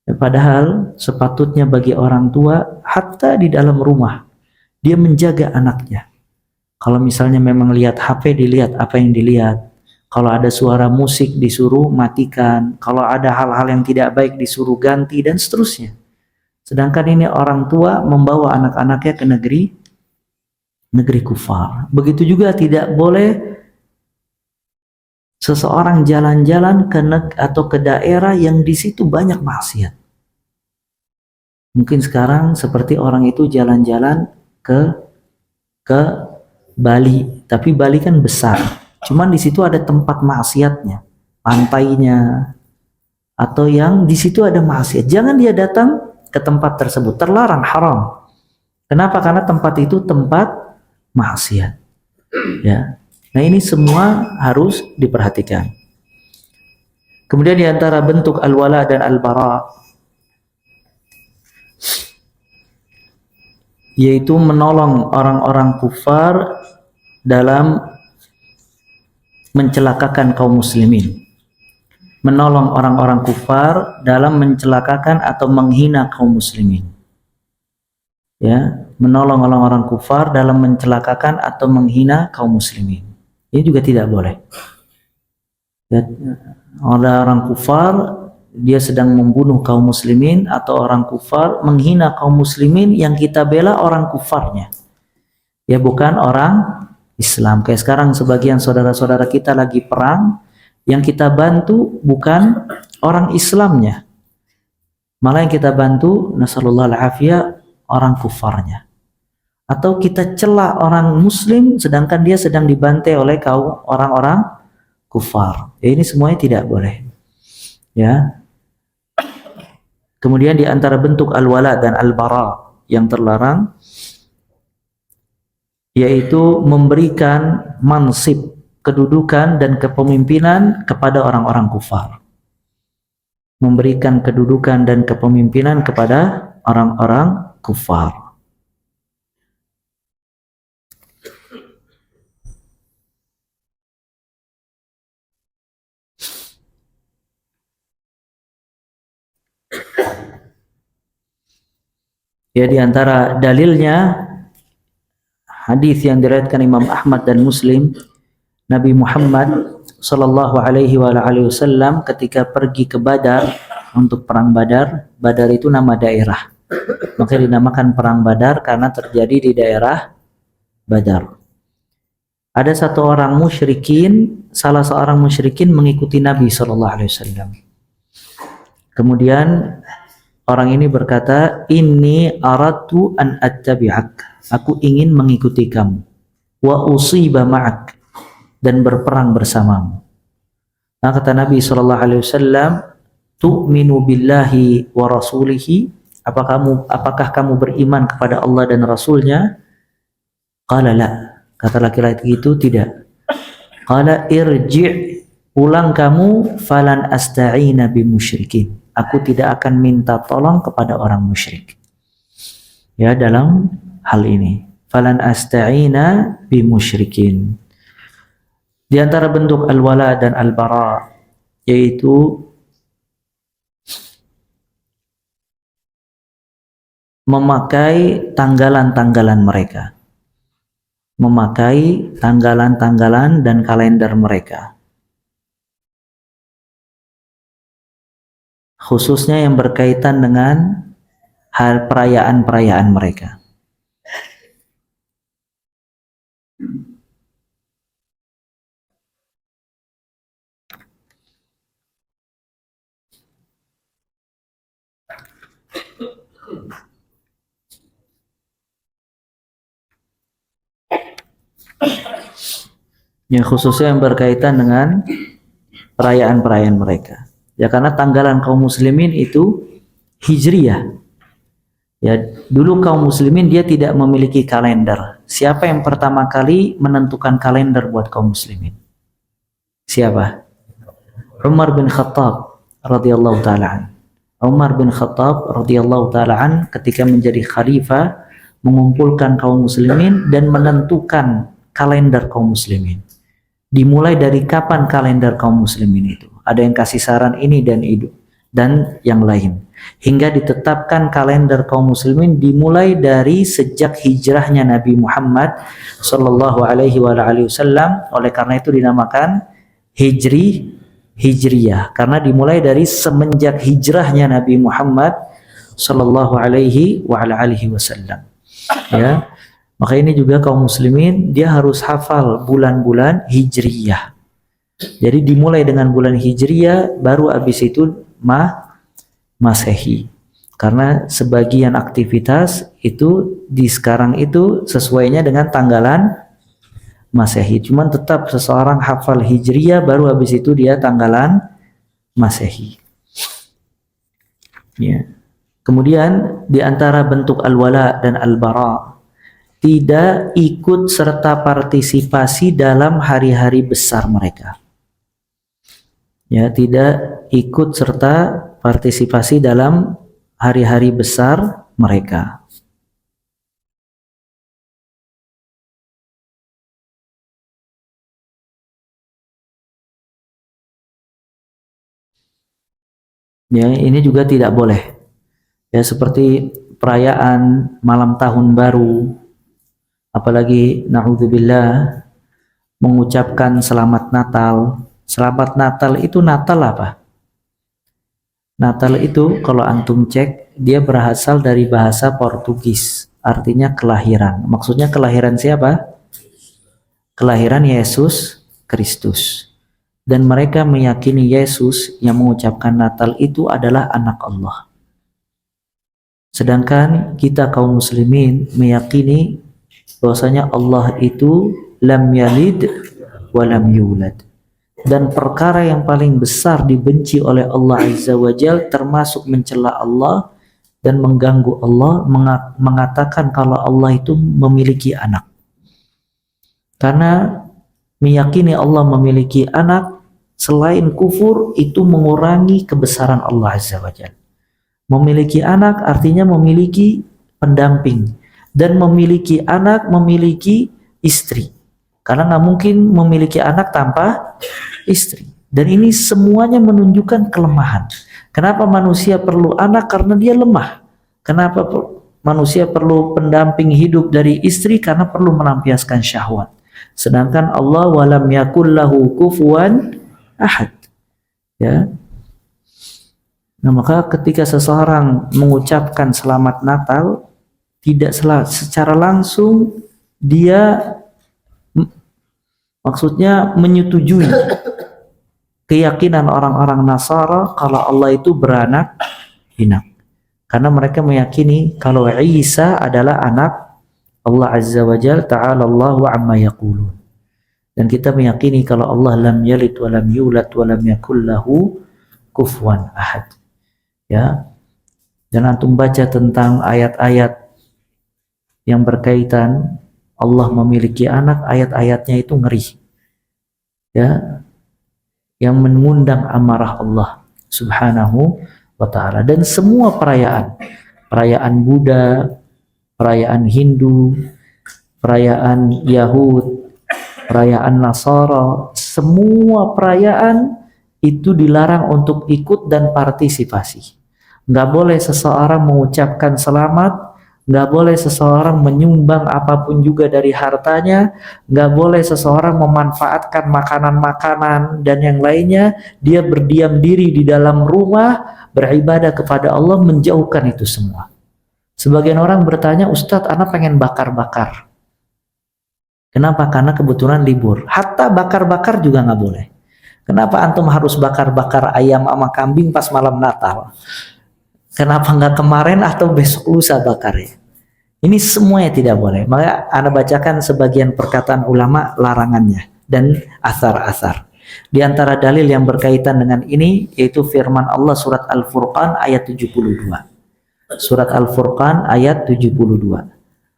Ya, padahal sepatutnya bagi orang tua hatta di dalam rumah dia menjaga anaknya. Kalau misalnya memang lihat HP, dilihat apa yang dilihat. Kalau ada suara musik disuruh matikan. Kalau ada hal-hal yang tidak baik disuruh ganti dan seterusnya. Sedangkan ini orang tua membawa anak-anaknya ke negeri kufar. Begitu juga tidak boleh seseorang jalan-jalan atau ke daerah yang di situ banyak maksiat. Mungkin sekarang seperti orang itu jalan-jalan ke Bali, tapi Bali kan besar. Cuman di situ ada tempat maksiatnya, pantainya, atau yang di situ ada maksiat. Jangan dia datang ke tempat tersebut, terlarang, haram. Kenapa? Karena tempat itu tempat maksiat, ya. Nah, ini semua harus diperhatikan. Kemudian di antara bentuk al-wala dan al-bara, yaitu menolong orang-orang kufar dalam mencelakakan kaum muslimin. Menolong orang-orang kufar dalam mencelakakan atau menghina kaum muslimin. Ya, menolong orang-orang kufar dalam mencelakakan atau menghina kaum muslimin. Ini juga tidak boleh. Ya, orang kufar dia sedang membunuh kaum muslimin atau orang kufar menghina kaum muslimin, yang kita bela orang kufarnya. Ya, bukan orang Islam. Kayak sekarang sebagian saudara-saudara kita lagi perang, yang kita bantu bukan orang Islamnya. Malah yang kita bantu, nasallallahu al-afiyah, orang kufarnya. Atau kita cela orang muslim sedangkan dia sedang dibantai oleh kaum orang-orang kufar. Ya, ini semuanya tidak boleh. Ya. Kemudian di antara bentuk al-wala dan al-bara yang terlarang yaitu memberikan mansib, kedudukan dan kepemimpinan kepada orang-orang kufar. Memberikan kedudukan dan kepemimpinan kepada orang-orang kufar. Ya, di antara dalilnya hadis yang diriwayatkan Imam Ahmad dan Muslim, Nabi Muhammad sallallahu alaihi wasallam ketika pergi ke Badar untuk perang Badar. Badar itu nama daerah. Maka dinamakan perang Badar karena terjadi di daerah Badar. Ada satu orang musyrikin, salah seorang musyrikin mengikuti Nabi sallallahu alaihi wasallam. Kemudian orang ini berkata, "Inni aratu an attabi'ak." Aku ingin mengikuti kamu. Wa usiba ma'ak, dan berperang bersamamu. Nah, kata Nabi sallallahu alaihi wasallam, "Tu'minu billahi wa rasulihi?" Apakah kamu beriman kepada Allah dan Rasulnya? Qala la. Kata laki-laki itu, tidak. Qala irji', pulang kamu, falan asta'ina bimusyrikin. Aku tidak akan minta tolong kepada orang musyrik. Ya, dalam hal ini, falan asta'ina bimusyrikin. Di antara bentuk al-wala dan al-bara yaitu memakai tanggalan-tanggalan mereka. Memakai tanggalan-tanggalan dan kalender mereka. Khususnya yang berkaitan dengan hal perayaan-perayaan mereka. Ya, khususnya yang berkaitan dengan perayaan-perayaan mereka. Ya, karena tanggalan kaum muslimin itu hijriyah. Ya, dulu kaum muslimin dia tidak memiliki kalender. Siapa yang pertama kali menentukan kalender buat kaum muslimin? Siapa? Umar bin Khattab radhiyallahu taala an. Umar bin Khattab radhiyallahu taala an ketika menjadi khalifah mengumpulkan kaum muslimin dan menentukan kalender kaum muslimin. Dimulai dari kapan kalender kaum muslimin itu? Ada yang kasih saran ini dan itu dan yang lain. Hingga ditetapkan kalender kaum muslimin dimulai dari sejak hijrahnya Nabi Muhammad sallallahu alaihi wasallam. Oleh karena itu dinamakan Hijriyah, karena dimulai dari semenjak hijrahnya Nabi Muhammad sallallahu alaihi wasallam. Ya. Maka ini juga kaum muslimin dia harus hafal bulan-bulan Hijriyah. Jadi dimulai dengan bulan Hijriyah, baru habis itu Masehi. Karena sebagian aktivitas itu di sekarang itu sesuainya dengan tanggalan Masehi. Cuman tetap seseorang hafal Hijriyah, baru habis itu dia tanggalan Masehi. Ya. Kemudian di antara bentuk al-wala dan al-bara, tidak ikut serta partisipasi dalam hari-hari besar mereka. Ya, tidak ikut serta partisipasi dalam hari-hari besar mereka. Ya, ini juga tidak boleh. Ya, seperti perayaan malam tahun baru, apalagi naudzubillah mengucapkan selamat Natal. Selamat Natal itu Natal apa? Natal itu kalau antum cek dia berasal dari bahasa Portugis, artinya kelahiran. Maksudnya kelahiran siapa? Kelahiran Yesus Kristus. Dan mereka meyakini Yesus yang mengucapkan Natal itu adalah anak Allah. Sedangkan kita kaum muslimin meyakini bahwasanya Allah itu lam yalid wa lam yulad. Dan perkara yang paling besar dibenci oleh Allah Azza wa Jal termasuk mencela Allah dan mengganggu Allah, mengatakan kalau Allah itu memiliki anak. Karena meyakini Allah memiliki anak selain kufur itu mengurangi kebesaran Allah Azza wa Jalla. Memiliki anak artinya memiliki pendamping, dan memiliki anak memiliki istri. Karena nggak mungkin memiliki anak tanpa istri. Dan ini semuanya menunjukkan kelemahan. Kenapa manusia perlu anak? Karena dia lemah. Kenapa manusia perlu pendamping hidup dari istri? Karena perlu melampiaskan syahwat. Sedangkan Allah walam yakul lahu kufuwan ahad. Ya. Nah, maka ketika seseorang mengucapkan selamat Natal, tidak secara langsung dia maksudnya menyetujui keyakinan orang-orang Nasara kalau Allah itu beranak pinak. Karena mereka meyakini kalau Isa adalah anak Allah Azza wa Jalla, ta'ala Allahu amma yaqulun. Dan kita meyakini kalau Allah lam yalid wa lam yulad wa lam yakul lahu kufuwan ahad. Ya. Dan antum baca tentang ayat-ayat yang berkaitan Allah memiliki anak, ayat-ayatnya itu ngeri. Ya. Yang mengundang amarah Allah Subhanahu wa ta'ala. Dan semua perayaan Buddha, perayaan Hindu, perayaan Yahud, perayaan Nasara, semua perayaan itu dilarang untuk ikut dan partisipasi. Nggak boleh seseorang mengucapkan selamat, nggak boleh seseorang menyumbang apapun juga dari hartanya, nggak boleh seseorang memanfaatkan makanan-makanan dan yang lainnya. Dia berdiam diri di dalam rumah, beribadah kepada Allah, menjauhkan itu semua. Sebagian orang bertanya, Ustadz, anak pengen bakar-bakar. Kenapa? Karena kebetulan libur. Hatta bakar-bakar juga nggak boleh. Kenapa antum harus bakar-bakar ayam sama kambing pas malam Natal? Kenapa nggak kemarin atau besok lusa bakarnya? Ini semuanya tidak boleh. Maka Anda bacakan sebagian perkataan ulama larangannya dan asar-asar. Di antara dalil yang berkaitan dengan ini yaitu firman Allah surat Al-Furqan ayat 72. Surat Al-Furqan ayat 72.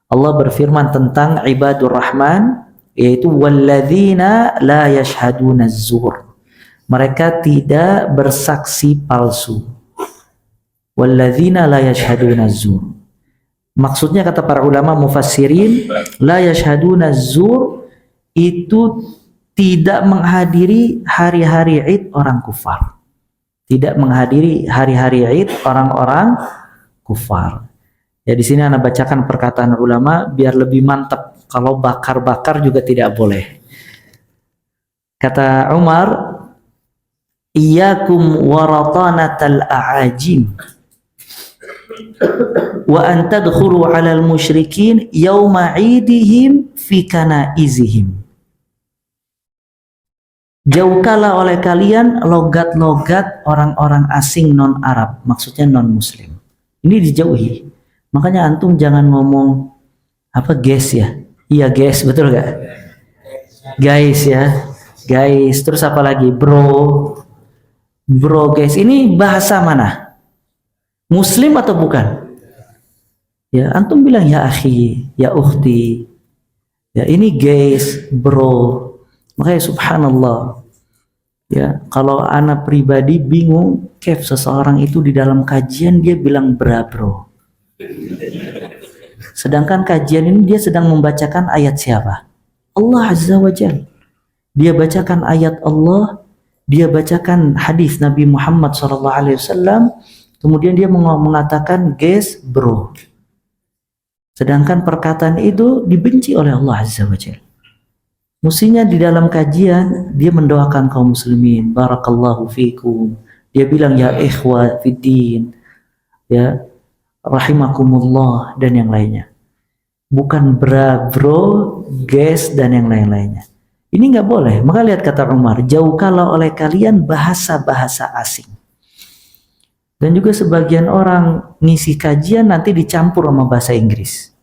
Allah berfirman tentang ibadur rahman, yaitu walladzina la yashhaduna az-zur. Mereka tidak bersaksi palsu. Walladzina la yashhaduna az-zur. Maksudnya kata para ulama mufassirin, la yashhaduna az-zur itu tidak menghadiri hari-hari Id orang kufar. Tidak menghadiri hari-hari Id orang-orang kufar. Ya, di sini Anda bacakan perkataan ulama biar lebih mantap. Kalau bakar-bakar juga tidak boleh. Kata Umar, iyyakum waratanatal a'ajim wa an tadkhulu 'alal musyrikin yauma 'idihim fi kanaizihim. Jauhkanlah oleh kalian logat-logat orang-orang asing non-Arab, maksudnya non-muslim. Ini dijauhi. Makanya antum jangan ngomong apa guys ya. Iya guys, betul gak? Guys ya. Guys, terus apa lagi? Bro guys, ini bahasa mana? Muslim atau bukan? Ya, antum bilang ya akhi, ya ukhti. Ya, ini guys, bro. Makanya subhanallah. Ya, kalau anak pribadi bingung, kef seseorang itu di dalam kajian dia bilang bro. Sedangkan kajian ini dia sedang membacakan ayat siapa? Allah Azza wa Jalla. Dia bacakan ayat Allah dia bacakan hadis Nabi Muhammad SAW, kemudian dia mengatakan guys bro, sedangkan perkataan itu dibenci oleh Allah Azza wa Jalla. Mestinya di dalam kajian dia mendoakan kaum muslimin, barakallahu fikum, dia bilang ya ikhwa fiddin, ya rahimakumullah, dan yang lainnya. Bukan bro, guys, dan yang lain-lainnya. Ini nggak boleh. Maka lihat kata Umar, jauhkanlah oleh kalian bahasa-bahasa asing. Dan juga sebagian orang ngisi kajian nanti dicampur sama bahasa Inggris,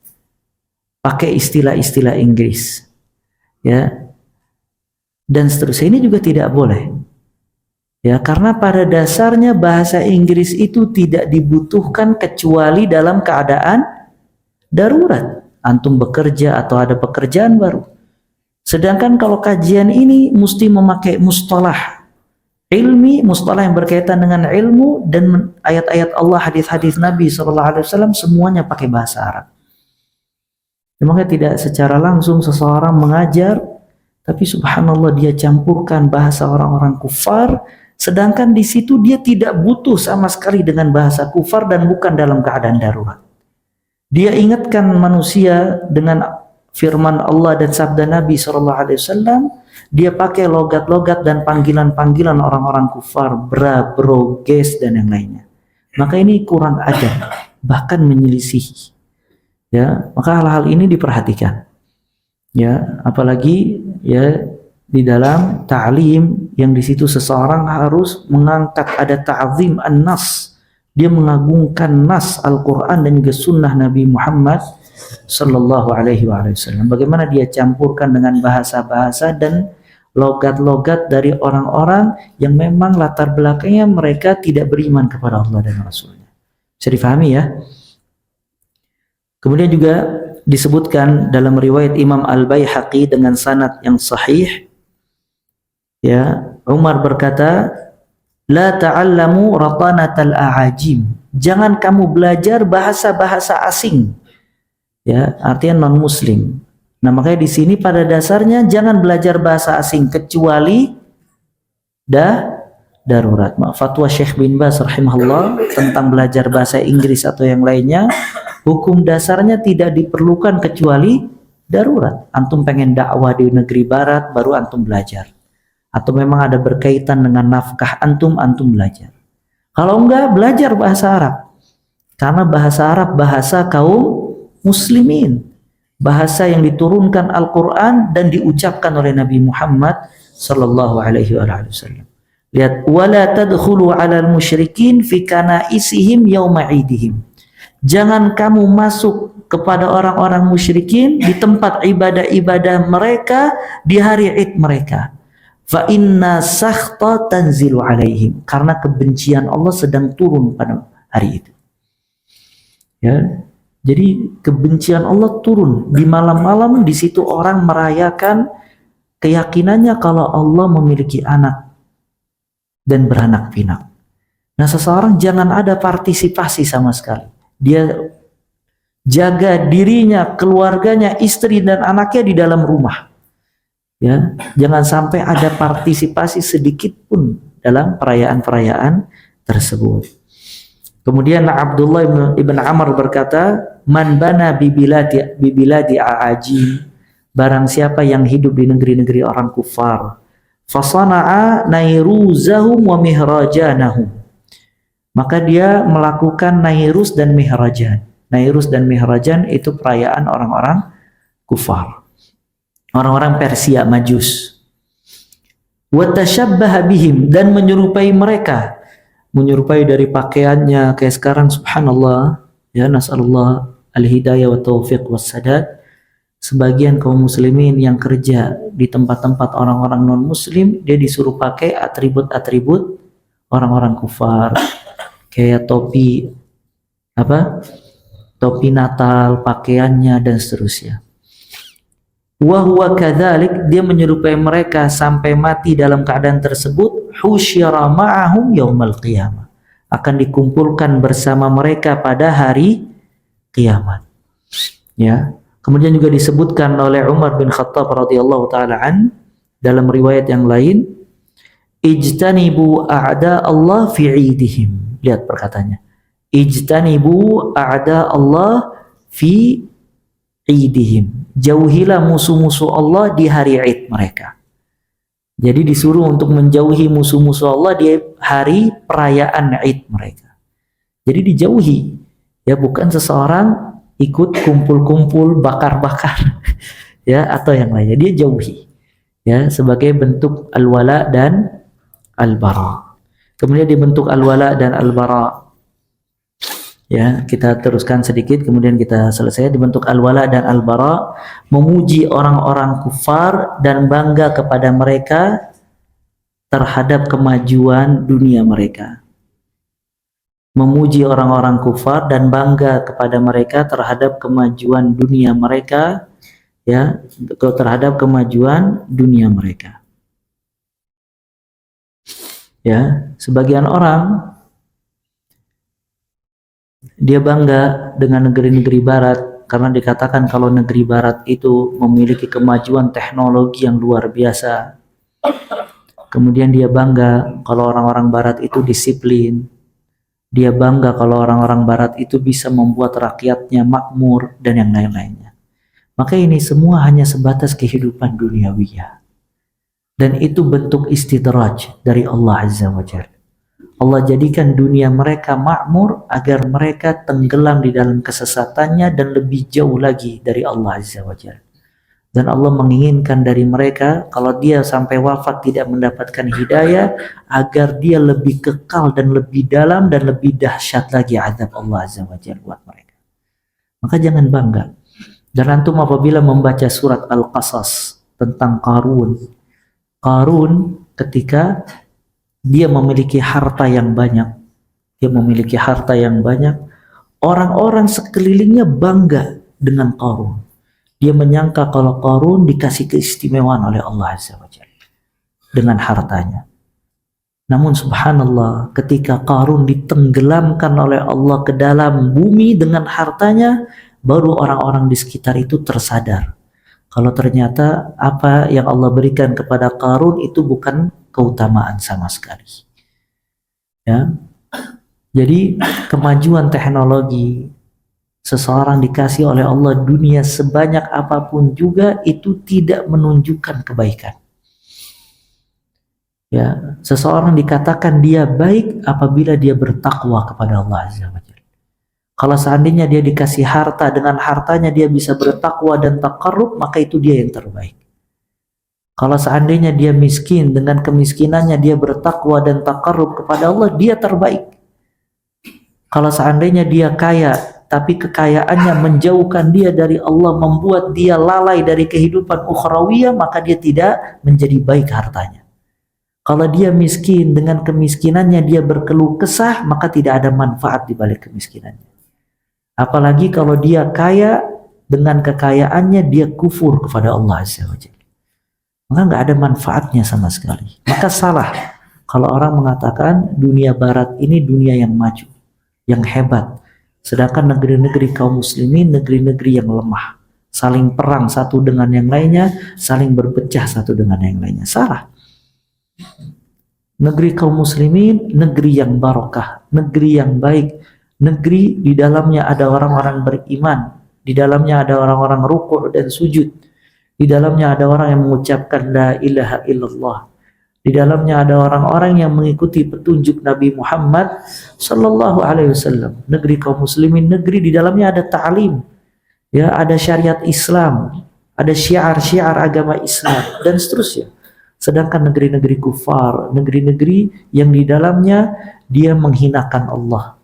pakai istilah-istilah Inggris, ya, dan seterusnya. Ini juga tidak boleh, ya, karena pada dasarnya bahasa Inggris itu tidak dibutuhkan kecuali dalam keadaan darurat, antum bekerja atau ada pekerjaan baru. Sedangkan kalau kajian ini mesti memakai mustalah ilmi, mustalah yang berkaitan dengan ilmu, dan ayat-ayat Allah, hadis-hadis Nabi SAW semuanya pakai bahasa Arab. Makanya tidak secara langsung seseorang mengajar, tapi subhanallah dia campurkan bahasa orang-orang kufar, sedangkan di situ dia tidak butuh sama sekali dengan bahasa kufar dan bukan dalam keadaan darurat. Dia ingatkan manusia dengan firman Allah dan sabda Nabi SAW, dia pakai logat-logat dan panggilan-panggilan orang-orang kufar, bro, guys, dan yang lainnya. Maka ini kurang adab, bahkan menyelisihi. Ya, maka hal-hal ini diperhatikan. Ya, apalagi ya di dalam ta'lim yang di situ seseorang harus mengangkat ada ta'zim an-nas. Dia mengagungkan nas Al-Qur'an dan juga sunnah Nabi Muhammad sallallahu alaihi wasallam. Bagaimana dia campurkan dengan bahasa-bahasa dan logat-logat dari orang-orang yang memang latar belakangnya mereka tidak beriman kepada Allah dan Rasulnya. Bisa difahami ya? Kemudian juga disebutkan dalam riwayat Imam Al-Baihaqi dengan sanad yang sahih, ya, Umar berkata, la ta'allamu ratanatal a'ajim, jangan kamu belajar bahasa-bahasa asing, ya, artinya non muslim. Nah, makanya di sini pada dasarnya jangan belajar bahasa asing kecuali darurat. Fatwa Syekh bin Baz rahimahullah tentang belajar bahasa Inggris atau yang lainnya, hukum dasarnya tidak diperlukan kecuali darurat. Antum pengen dakwah di negeri barat baru antum belajar, atau memang ada berkaitan dengan nafkah antum belajar. Kalau enggak, belajar bahasa Arab, karena bahasa Arab bahasa kaum muslimin, bahasa yang diturunkan Al-Quran dan diucapkan oleh Nabi Muhammad sallallahu alaihi wasallam. Lihat, wala tadkhulu 'alal musyrikin fi kanaisihim yauma 'idihim. Jangan kamu masuk kepada orang-orang musyrikin di tempat ibadah-ibadah mereka di hari Id mereka. Fa inna sakhta tanzilu 'alaihim, karena kebencian Allah sedang turun pada hari itu. Ya. Jadi kebencian Allah turun di malam-malam, di situ orang merayakan keyakinannya kalau Allah memiliki anak dan beranak pinak. Nah, seseorang jangan ada partisipasi sama sekali. Dia jaga dirinya, keluarganya, istri dan anaknya di dalam rumah. Ya, jangan sampai ada partisipasi sedikit pun dalam perayaan-perayaan tersebut. Kemudian Abdullah ibn Amr berkata, man bana bibiladi a'ajim, barang siapa yang hidup di negeri-negeri orang kufar, fasana'a nairuzahum wa mihrajanahum, maka dia melakukan nairus dan mihrajan. Nairus dan mihrajan itu perayaan orang-orang kufar, orang-orang Persia Majus. Wa tashabbaha bihim, dan menyerupai mereka, menyerupai dari pakaiannya kayak sekarang subhanallah, ya, nasallallahu al-hidayah wa taufiq was sadad. Sebagian kaum muslimin yang kerja di tempat-tempat orang-orang non muslim, dia disuruh pakai atribut-atribut orang-orang kufar, kayak topi topi Natal, pakaiannya dan seterusnya. Wa huwa kadzalik, dia menyerupai mereka sampai mati dalam keadaan tersebut. Husyira ma'ahum yaumal qiyamah, akan dikumpulkan bersama mereka pada hari kiamat. Ya, kemudian juga disebutkan oleh Umar bin Khattab radhiyallahu taala an dalam riwayat yang lain, ijtanibu a'da Allah fi 'idihim. Lihat perkataannya. Ijtanibu a'da Allah fi 'idihim. Jauhilah musuh-musuh Allah di hari Id mereka. Jadi disuruh untuk menjauhi musuh-musuh Allah di hari perayaan Id mereka. Jadi dijauhi. Ya, bukan seseorang ikut kumpul-kumpul bakar-bakar ya atau yang lainnya, dia jauhi ya sebagai bentuk al-wala dan al-bara. Kemudian dibentuk al-wala dan al-bara ya, kita teruskan sedikit kemudian kita selesai. Dibentuk al-wala dan al-bara, memuji orang-orang kufar dan bangga kepada mereka terhadap kemajuan dunia mereka. Memuji orang-orang kufar dan bangga kepada mereka terhadap kemajuan dunia mereka ya, terhadap kemajuan dunia mereka ya. Sebagian orang dia bangga dengan negeri-negeri barat karena dikatakan kalau negeri barat itu memiliki kemajuan teknologi yang luar biasa. Kemudian dia bangga kalau orang-orang barat itu disiplin. Dia bangga kalau orang-orang barat itu bisa membuat rakyatnya makmur dan yang lain-lainnya. Maka ini semua hanya sebatas kehidupan duniawiyah. Dan itu bentuk istidraj dari Allah Azza wa Jalla. Allah jadikan dunia mereka makmur agar mereka tenggelam di dalam kesesatannya dan lebih jauh lagi dari Allah Azza wa Jalla. Dan Allah menginginkan dari mereka kalau dia sampai wafat tidak mendapatkan hidayah, agar dia lebih kekal dan lebih dalam dan lebih dahsyat lagi azab Allah Azza wa Jalla buat mereka. Maka jangan bangga. Dan antum apabila membaca surat Al-Qasas tentang Qarun ketika dia memiliki harta yang banyak, orang-orang sekelilingnya bangga dengan Qarun. Dia menyangka kalau Qarun dikasih keistimewaan oleh Allah Azza wa Jalla dengan hartanya. Namun subhanallah, ketika Qarun ditenggelamkan oleh Allah ke dalam bumi dengan hartanya, baru orang-orang di sekitar itu tersadar kalau ternyata apa yang Allah berikan kepada Qarun itu bukan keutamaan sama sekali. Ya. Jadi kemajuan teknologi, seseorang dikasih oleh Allah dunia sebanyak apapun juga itu tidak menunjukkan kebaikan. Ya, seseorang dikatakan dia baik apabila dia bertakwa kepada Allah Azza wa Jalla. Kalau seandainya dia dikasih harta, dengan hartanya dia bisa bertakwa dan taqarrub, maka itu dia yang terbaik. Kalau seandainya dia miskin, dengan kemiskinannya dia bertakwa dan taqarrub kepada Allah, dia terbaik. Kalau seandainya dia kaya, tapi kekayaannya menjauhkan dia dari Allah, membuat dia lalai dari kehidupan ukhrawiyah, maka dia tidak menjadi baik hartanya. Kalau dia miskin, dengan kemiskinannya dia berkeluh kesah, maka tidak ada manfaat di balik kemiskinannya. Apalagi kalau dia kaya, dengan kekayaannya dia kufur kepada Allah Azza wa Jalla, maka nggak ada manfaatnya sama sekali. Maka salah kalau orang mengatakan dunia barat ini dunia yang maju, yang hebat, sedangkan negeri-negeri kaum muslimin negeri-negeri yang lemah, saling perang satu dengan yang lainnya, saling berpecah satu dengan yang lainnya. Salah. Negeri kaum muslimin negeri yang barokah, negeri yang baik, negeri di dalamnya ada orang-orang beriman, di dalamnya ada orang-orang rukuk dan sujud, di dalamnya ada orang yang mengucapkan la ilaha illallah, di dalamnya ada orang-orang yang mengikuti petunjuk Nabi Muhammad sallallahu alaihi wasallam. Negeri kaum muslimin negeri di dalamnya ada ta'lim, ya, ada syariat Islam, ada syiar-syiar agama Islam dan seterusnya. Sedangkan negeri-negeri kufar, negeri-negeri yang di dalamnya dia menghinakan Allah,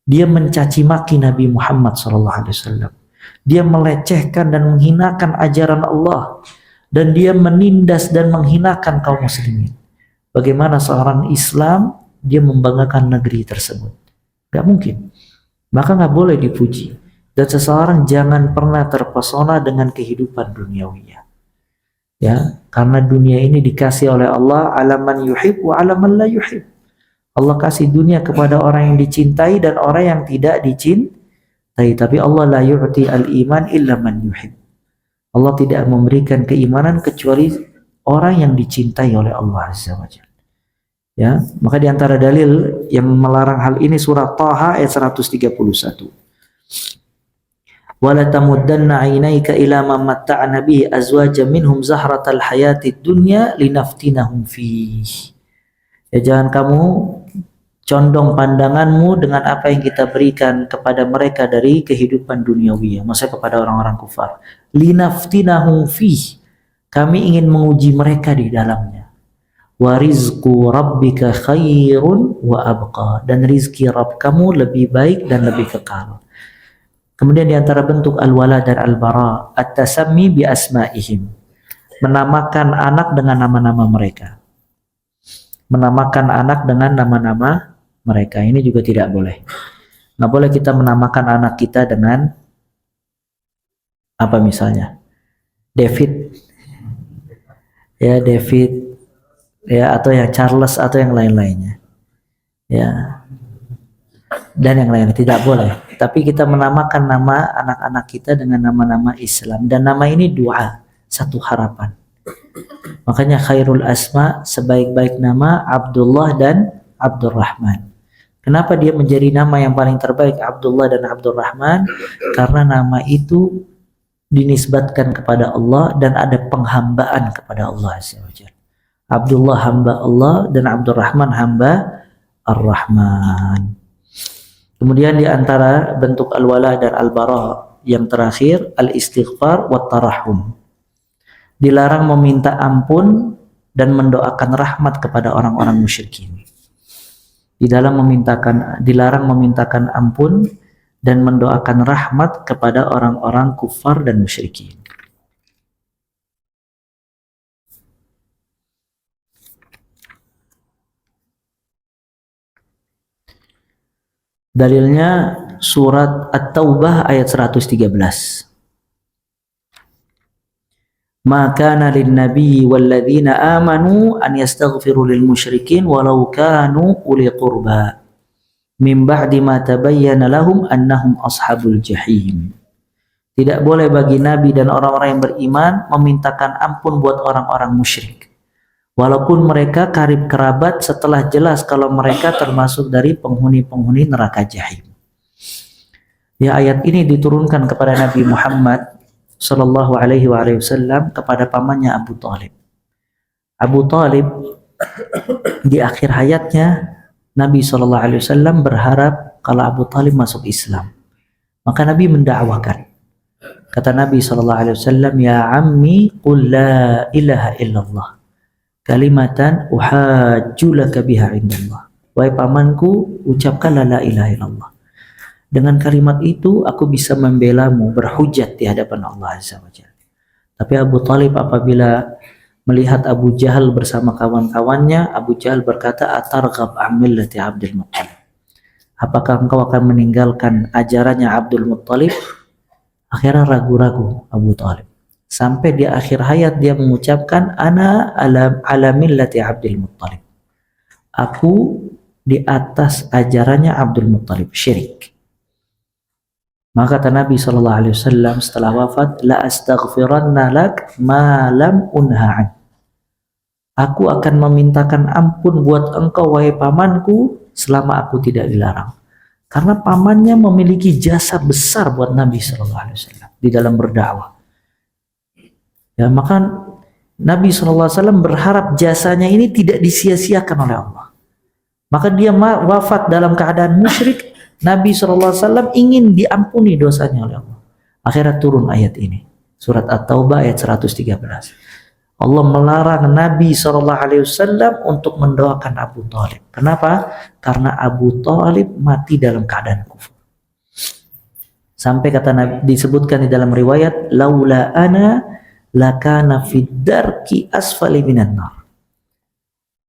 dia mencaci maki Nabi Muhammad SAW, dia melecehkan dan menghinakan ajaran Allah, dan dia menindas dan menghinakan kaum muslimin. Bagaimana seorang Islam dia membanggakan negeri tersebut? Gak mungkin. Maka gak boleh dipuji. Dan seseorang jangan pernah terpesona dengan kehidupan duniawiyah. Ya, karena dunia ini dikasih oleh Allah alaman yuhib wa alaman la yuhib. Allah kasih dunia kepada orang yang dicintai dan orang yang tidak dicintai. Tapi Allah la yu'ti al-iman illa man yuhib. Allah tidak memberikan keimanan kecuali orang yang dicintai oleh Allah Azza wa Jalla. Ya, maka di antara dalil yang melarang hal ini surat Thaha ayat 131. Wala tamuddanna 'ainaika ila ma matta'na bihi azwajan minhum zahratal hayatid dunya linaftinahum fihi. Ya, jangan kamu condong pandanganmu dengan apa yang kita berikan kepada mereka dari kehidupan duniawi, maksudnya kepada orang-orang kufar. Linaftinahum fihi. Kami ingin menguji mereka di dalamnya. Wa rizqu rabbika khairun wa abqa, dan rizki Rabb kamu lebih baik dan lebih kekal. Kemudian di antara bentuk al-wala dan al-bara at-tasammi bi asma'ihim, menamakan anak dengan nama-nama mereka. Menamakan anak dengan nama-nama mereka ini juga tidak boleh. Nggak boleh kita menamakan anak kita dengan apa misalnya? David. Ya, David. Ya, atau yang Charles atau yang lain-lainnya. Ya. Dan yang lain tidak boleh. Tapi kita menamakan nama anak-anak kita dengan nama-nama Islam, dan nama ini doa, satu harapan. Makanya khairul asma, sebaik-baik nama Abdullah dan Abdurrahman. Kenapa dia menjadi nama yang paling terbaik Abdullah dan Abdurrahman? Karena nama itu dinisbatkan kepada Allah dan ada penghambaan kepada Allah Azza wa Jalla. Abdullah hamba Allah dan Abdurrahman hamba Ar-Rahman. Kemudian di antara bentuk al-wala dan al-bara yang terakhir, al-istighfar wa tarahum. Dilarang meminta ampun dan mendoakan rahmat kepada orang-orang musyrikin. Dilarang memintakan ampun dan mendoakan rahmat kepada orang-orang kufar dan musyrikin. Dalilnya surat At-Taubah ayat 113. Ma kana lin-nabiyyi wal-ladzina amanu an yastaghfiru lil musyrikin walau kanu uli qurba min ba'di ma tabayyana lahum annahum ashabul jahim. Tidak boleh bagi nabi dan orang-orang yang beriman memintakan ampun buat orang-orang musyrik, walaupun mereka karib kerabat setelah jelas kalau mereka termasuk dari penghuni-penghuni neraka jahim. Ya, ayat ini diturunkan kepada Nabi Muhammad Sallallahu Alaihi Wasallam kepada pamannya Abu Talib. Abu Talib di akhir hayatnya Nabi Sallallahu Alaihi Wasallam berharap kalau Abu Talib masuk Islam. Maka Nabi mendakwakan. Kata Nabi Sallallahu Alaihi Wasallam, ya ammi qul la ilaha illallah kalimatan uhajjulaka biha indallah. Wahai pamanku, ucapkanlah la ilaha illallah. Dengan kalimat itu aku bisa membelamu, berhujat di hadapan Allah Azza wa Jalla. Tapi Abu Talib apabila melihat Abu Jahal bersama kawan-kawannya, Abu Jahal berkata, atarghab an millati Abdul Muttalib. Apakah engkau akan meninggalkan ajarannya Abdul Muttalib? Akhirnya ragu-ragu Abu Talib. Sampai di akhir hayat dia mengucapkan, ana ala millati Abdul Muttalib. Aku di atas ajarannya Abdul Muttalib, syirik. Maka kata Nabi SAW setelah wafat, la astaghfiranna lak ma lam unha'an. Aku akan memintakan ampun buat engkau wahai pamanku selama aku tidak dilarang. Karena pamannya memiliki jasa besar buat Nabi SAW di dalam berdakwah. Ya, maka Nabi SAW berharap jasanya ini tidak disia-siakan oleh Allah. Maka dia wafat dalam keadaan musyrik. Nabi SAW ingin diampuni dosanya oleh Allah. Akhirnya turun ayat ini. Surat At-Taubah ayat 113. Allah melarang Nabi SAW untuk mendoakan Abu Talib. Kenapa? Karena Abu Talib mati dalam keadaan kufur. Sampai kata Nabi, disebutkan di dalam riwayat, laula ana lakana fid darki asfali minan nar.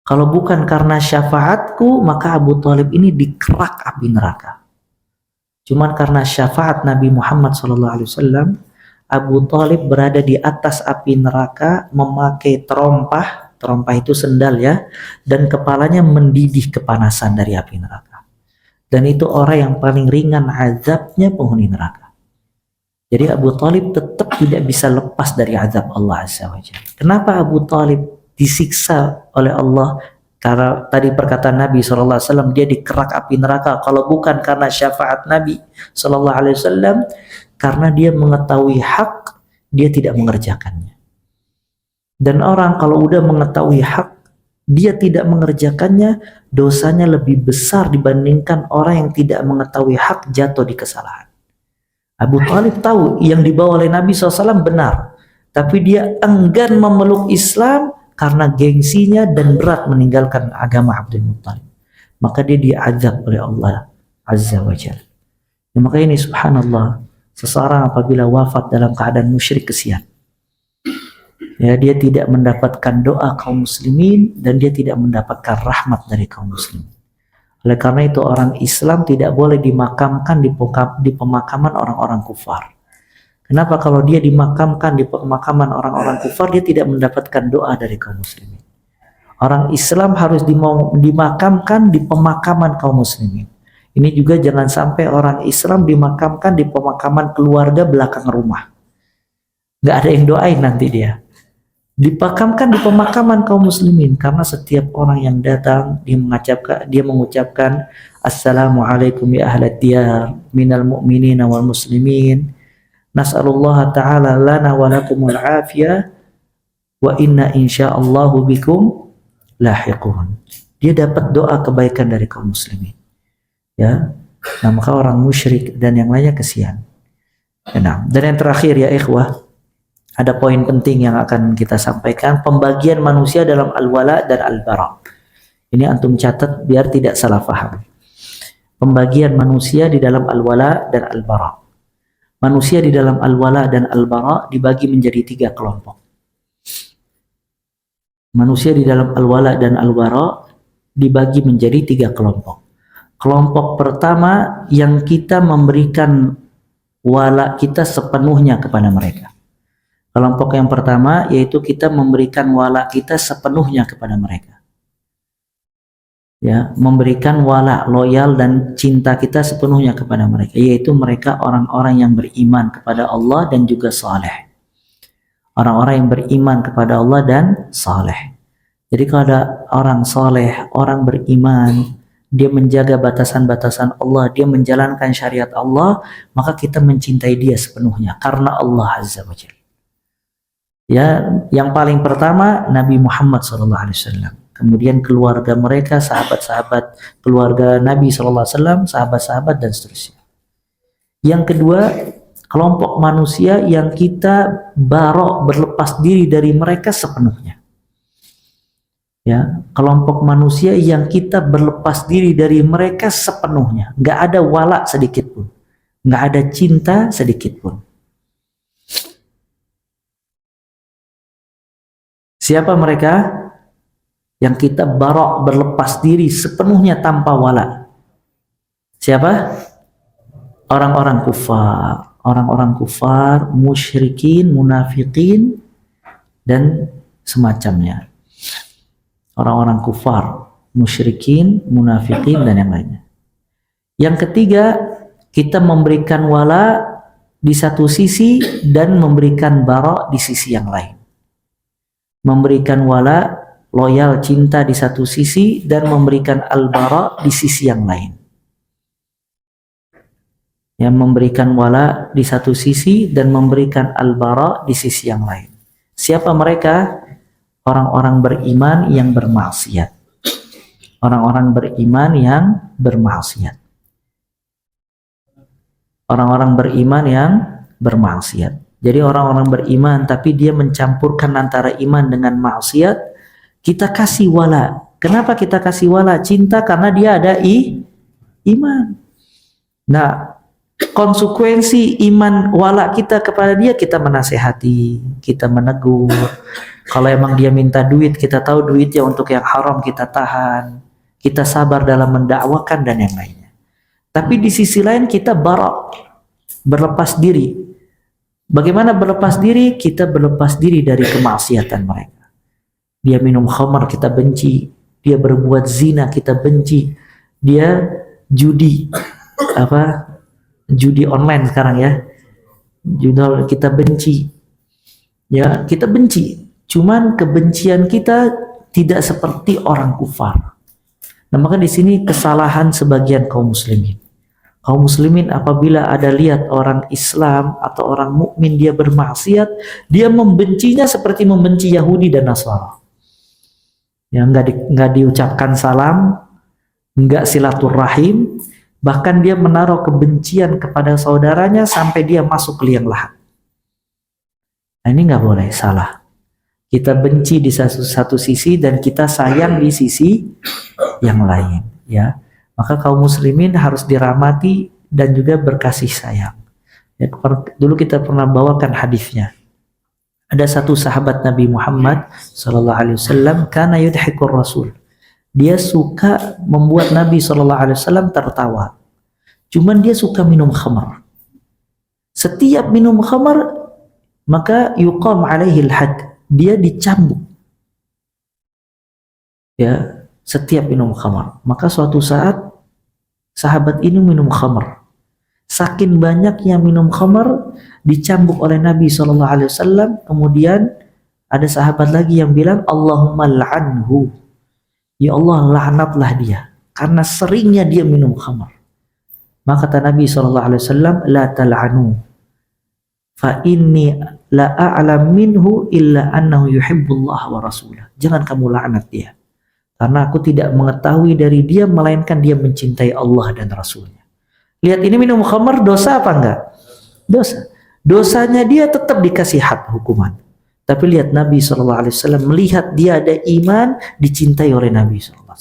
Kalau bukan karena syafaatku, maka Abu Talib ini dikerak api neraka. Cuman karena syafaat Nabi Muhammad SAW, Abu Talib berada di atas api neraka memakai terompah. Terompah itu sendal ya. Dan kepalanya mendidih kepanasan dari api neraka. Dan itu orang yang paling ringan azabnya penghuni neraka. Jadi Abu Talib tetap tidak bisa lepas dari azab Allah Azza wa Jalla. Kenapa Abu Talib disiksa oleh Allah? Karena tadi perkataan Nabi SAW, dia dikerak api neraka kalau bukan karena syafaat Nabi SAW, karena dia mengetahui hak, dia tidak mengerjakannya. Dan orang kalau udah mengetahui hak, dia tidak mengerjakannya, dosanya lebih besar dibandingkan orang yang tidak mengetahui hak jatuh di kesalahan. Abu Thalib tahu yang dibawa oleh Nabi SAW benar, tapi dia enggan memeluk Islam karena gengsinya dan berat meninggalkan agama Abdul Muttalib. Maka dia diazab oleh Allah Azza wa Jalla. Ya, maka ini subhanallah, seseorang apabila wafat dalam keadaan musyrik, kesian. Ya, dia tidak mendapatkan doa kaum muslimin dan dia tidak mendapatkan rahmat dari kaum muslimin. Oleh karena itu orang Islam tidak boleh dimakamkan di pemakaman orang-orang kufar. Kenapa? Kalau dia dimakamkan di pemakaman orang-orang kufar, dia tidak mendapatkan doa dari kaum muslimin. Orang Islam harus dimakamkan di pemakaman kaum muslimin. Ini juga jangan sampai orang Islam dimakamkan di pemakaman keluarga belakang rumah. Nggak ada yang doain nanti dia. Dimakamkan di pemakaman kaum muslimin, karena setiap orang yang datang dia mengucapkan Assalamualaikum ya ahlad diyar minal mu'minina wal muslimin, nas'alullah ta'ala lana wa lakumul afiyah wa inna insyaallahu bikum lahiqun. Dia dapat doa kebaikan dari kaum muslimin. Ya, nah maka orang musyrik dan yang lainnya kesian. Nah, dan yang terakhir ya ikhwah, ada poin penting yang akan kita sampaikan, pembagian manusia dalam al-wala dan al-bara. Ini antum catat biar tidak salah paham. Pembagian manusia di dalam al-wala dan al-bara. Manusia di dalam al-wala dan al-bara dibagi menjadi 3 kelompok. Manusia di dalam al-wala dan al-bara dibagi menjadi 3 kelompok. Kelompok pertama yang kita memberikan wala kita sepenuhnya kepada mereka. Kelompok yang pertama yaitu kita memberikan wala kita sepenuhnya kepada mereka. Ya, memberikan wala, loyal dan cinta kita sepenuhnya kepada mereka, yaitu mereka orang-orang yang beriman kepada Allah dan juga saleh. Orang-orang yang beriman kepada Allah dan saleh. Jadi kalau ada orang saleh, orang beriman, dia menjaga batasan-batasan Allah, dia menjalankan syariat Allah, maka kita mencintai dia sepenuhnya karena Allah Azza wa Jalla. Ya, yang paling pertama Nabi Muhammad SAW. Kemudian keluarga mereka, sahabat-sahabat keluarga Nabi SAW, sahabat-sahabat dan seterusnya. Yang kedua, kelompok manusia yang kita barok, berlepas diri dari mereka sepenuhnya. Ya, kelompok manusia yang kita berlepas diri dari mereka sepenuhnya, nggak ada wala sedikit pun, nggak ada cinta sedikit pun. Siapa mereka? Yang kita barok, berlepas diri sepenuhnya tanpa wala. Siapa? Orang-orang kufar. Orang-orang kufar, musyrikin, munafikin, dan semacamnya. Orang-orang kufar, musyrikin, munafikin, dan yang lainnya. Yang ketiga, kita memberikan wala di satu sisi dan memberikan barok di sisi yang lain. Memberikan wala, loyal, cinta di satu sisi, dan memberikan al-bara di sisi yang lain. Yang memberikan wala di satu sisi dan memberikan al-bara di sisi yang lain. Siapa mereka? Orang-orang beriman yang bermaksiat. Orang-orang beriman yang bermaksiat. Orang-orang beriman yang bermaksiat. Jadi orang-orang beriman tapi dia mencampurkan antara iman dengan maksiat, kita kasih wala. Kenapa kita kasih wala? Cinta karena dia ada iman. Nah, konsekuensi iman wala kita kepada dia, kita menasehati, kita menegur. Kalau emang dia minta duit, kita tahu duitnya untuk yang haram, kita tahan. Kita sabar dalam mendakwakan dan yang lainnya. Tapi di sisi lain kita barok, berlepas diri. Bagaimana berlepas diri? Kita berlepas diri dari kemaksiatan mereka. Dia minum khamar, kita benci. Dia berbuat zina, kita benci. Dia judi, judi online sekarang ya. Judi kita benci. Ya, kita benci. Cuman kebencian kita tidak seperti orang kufar. Nah, maka di sini kesalahan sebagian kaum muslimin. Kaum muslimin apabila ada lihat orang Islam atau orang mukmin dia bermaksiat, dia membencinya seperti membenci Yahudi dan Nasrani. Ya, nggak diucapkan salam, nggak silaturahim, bahkan dia menaruh kebencian kepada saudaranya sampai dia masuk ke liang lahat. Nah, ini nggak boleh, salah. Kita benci di satu sisi dan kita sayang di sisi yang lain, ya. Maka kaum muslimin harus dirahmati dan juga berkasih sayang. Ya, dulu kita pernah bawakan hadisnya. Ada satu sahabat Nabi Muhammad sallallahu alaihi wasallam, kana yudhikur Rasul. Dia suka membuat Nabi sallallahu alaihi wasallam tertawa. Cuman dia suka minum khamar. Setiap minum khamar maka yuqam alaihi al-had. Dia dicambuk. Ya, setiap minum khamar. Maka suatu saat sahabat ini minum khamar. Saking banyaknya minum khamar, dicambuk oleh Nabi SAW. Kemudian ada sahabat lagi yang bilang, Allahumma la'anhu. Ya Allah, laknatlah dia. Karena seringnya dia minum khamar. Maka kata Nabi SAW, la tal'anu. Fa inni la a'lam minhu illa annahu yuhibbullah wa rasulah. Jangan kamu laknat dia. Karena aku tidak mengetahui dari dia melainkan dia mencintai Allah dan Rasulnya. Lihat, ini minum khamar dosa apa enggak? Dosa. Dosanya dia tetap dikasih had hukuman. Tapi lihat Nabi SAW melihat dia ada iman, dicintai oleh Nabi SAW.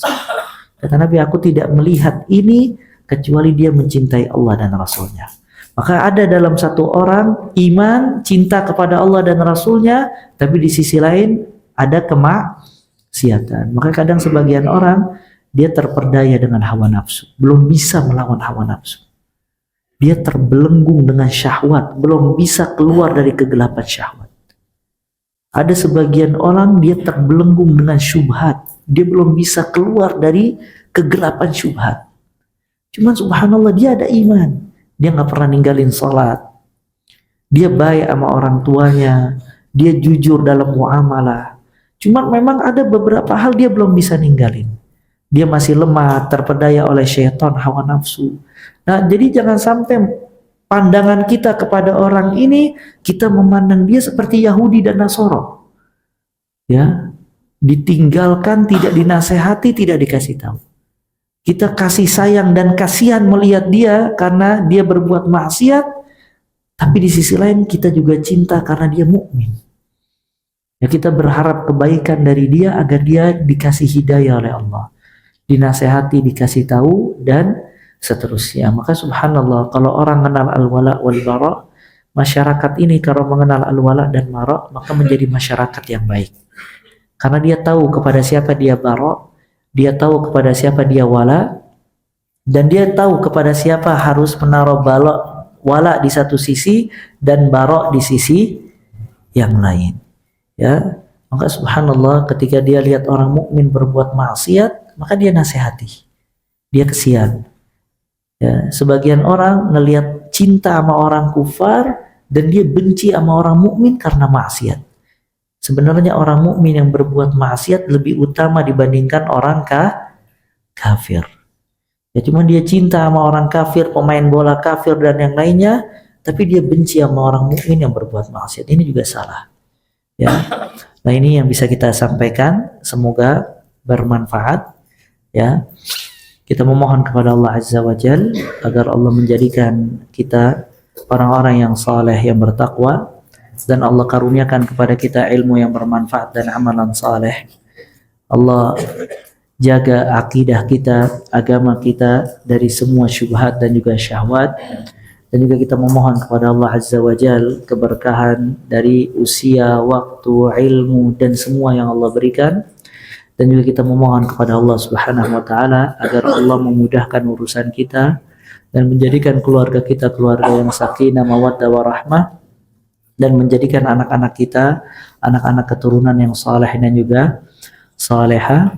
Kata Nabi, aku tidak melihat ini kecuali dia mencintai Allah dan Rasulnya. Maka ada dalam satu orang iman, cinta kepada Allah dan Rasulnya, tapi di sisi lain ada kemaksiatan. Maka kadang sebagian orang dia terperdaya dengan hawa nafsu, belum bisa melawan hawa nafsu. Dia terbelenggu dengan syahwat, belum bisa keluar dari kegelapan syahwat. Ada sebagian orang dia terbelenggu dengan syubhat, dia belum bisa keluar dari kegelapan syubhat. Cuman subhanallah dia ada iman. Dia nggak pernah ninggalin sholat. Dia baik sama orang tuanya. Dia jujur dalam muamalah. Cuma memang ada beberapa hal dia belum bisa ninggalin. Dia masih lemah, terpedaya oleh syaitan, hawa nafsu. Nah, jadi jangan sampai pandangan kita kepada orang ini, kita memandang dia seperti Yahudi dan Nasoro. Ya, ditinggalkan, tidak dinasehati, tidak dikasih tahu. Kita kasih sayang dan kasihan melihat dia karena dia berbuat maksiat, tapi di sisi lain kita juga cinta karena dia mukmin. Ya, kita berharap kebaikan dari dia agar dia dikasih hidayah oleh Allah, dinasehati, dikasih tahu dan seterusnya. Maka subhanallah, kalau orang kenal al-wala wal bara, masyarakat ini kalau mengenal al-wala dan bara, maka menjadi masyarakat yang baik. Karena dia tahu kepada siapa dia bara, dia tahu kepada siapa dia wala, dan dia tahu kepada siapa harus menaruh wala di satu sisi dan barok di sisi yang lain. Ya, maka subhanallah ketika dia lihat orang mukmin berbuat maksiat, maka dia nasihati, dia kesian. Ya, sebagian orang ngelihat cinta sama orang kufar dan dia benci sama orang mukmin karena maksiat. Sebenarnya orang mukmin yang berbuat maksiat lebih utama dibandingkan orang kafir. Ya, cuma dia cinta sama orang kafir, pemain bola kafir dan yang lainnya, tapi dia benci sama orang mukmin yang berbuat maksiat. Ini juga salah. Ya. Nah, ini yang bisa kita sampaikan, semoga bermanfaat. Ya. Kita memohon kepada Allah Azza wa Jalla agar Allah menjadikan kita orang-orang yang saleh, yang bertakwa, dan Allah karuniakan kepada kita ilmu yang bermanfaat dan amalan saleh. Allah jaga akidah kita, agama kita dari semua syubhat dan juga syahwat. Dan juga kita memohon kepada Allah Azza wa Jalla keberkahan dari usia, waktu, ilmu dan semua yang Allah berikan. Dan juga kita memohon kepada Allah Subhanahu wa taala agar Allah memudahkan urusan kita dan menjadikan keluarga kita keluarga yang sakinah, mawaddah, warahmah, dan menjadikan anak-anak kita anak-anak keturunan yang saleh dan juga salehah.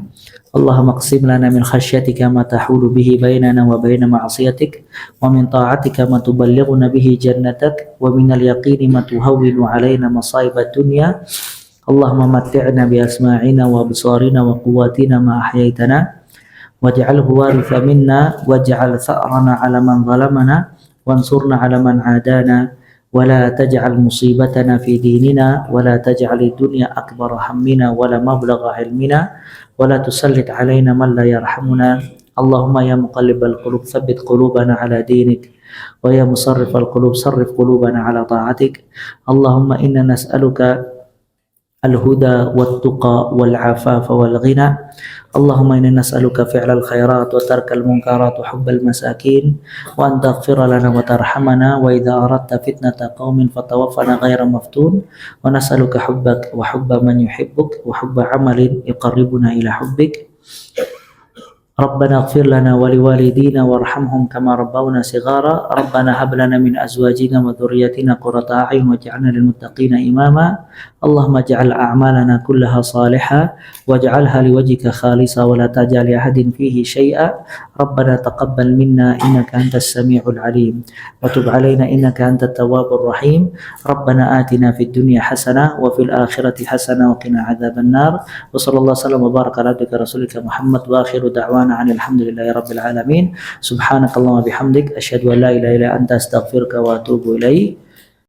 Allahumma qsim lana min khasyatika ma tahulu bihi bainana wa baina ma'asiyatik, wa min ta'atika ma tuballighuna bihi jannatak, wa min al-yaqini ma tuhawwinu alaina masa'ib ad-dunya, Allahumma matti'na bi asma'ina wa absarina wa quwwatina ma ahyaytana waj'alhu waritha minna waj'al tha'rana 'ala man zalamana wansurna 'ala man 'adana wa la taj'al musibatana fi dinina wa la taj'alid dunya akbara hammina wa la mablagha ilmina wa la tusallit 'alaina man la yarhamuna. Allahumma ya muqallibal qulub tsabbit qulubana 'ala dinik wa ya musarrifal qulub sarrif qulubana 'ala ta'atik. Allahumma inna nas'aluka الهدى والتقى والعفاف والغنى. اللهم إنا نسألك فعل الخيرات وترك المنكرات وحب المساكين وأن تغفر لنا وترحمنا وإذا أردت فتنة قوم فتوفنا غير مفتون ونسألك حبك وحب من يحبك وحب عمل يقربنا إلى حبك. ربنا اغفر لنا ولوالدينا وارحمهم كما ربونا صغارا. ربنا هب لنا من أزواجنا وذريتنا قرة أعين واجعلنا للمتقين إماما. اللهم اجعل أعمالنا كلها صالحة واجعلها لوجهك خالصة ولا تجعل لأحد فيه شيئا. ربنا تقبل منا إنك أنت السميع العليم وتب علينا إنك أنت التواب الرحيم. ربنا آتنا في الدنيا حسنة وفي الآخرة حسنة وقنا عذاب النار. وصلى الله وسلم وبارك على عبدك رسولك محمد وآخر دعوانا عن الحمد لله رب العالمين. سبحانك اللهم وبحمدك أشهد أن لا إله إلا أنت أستغفرك وأتوب إليك.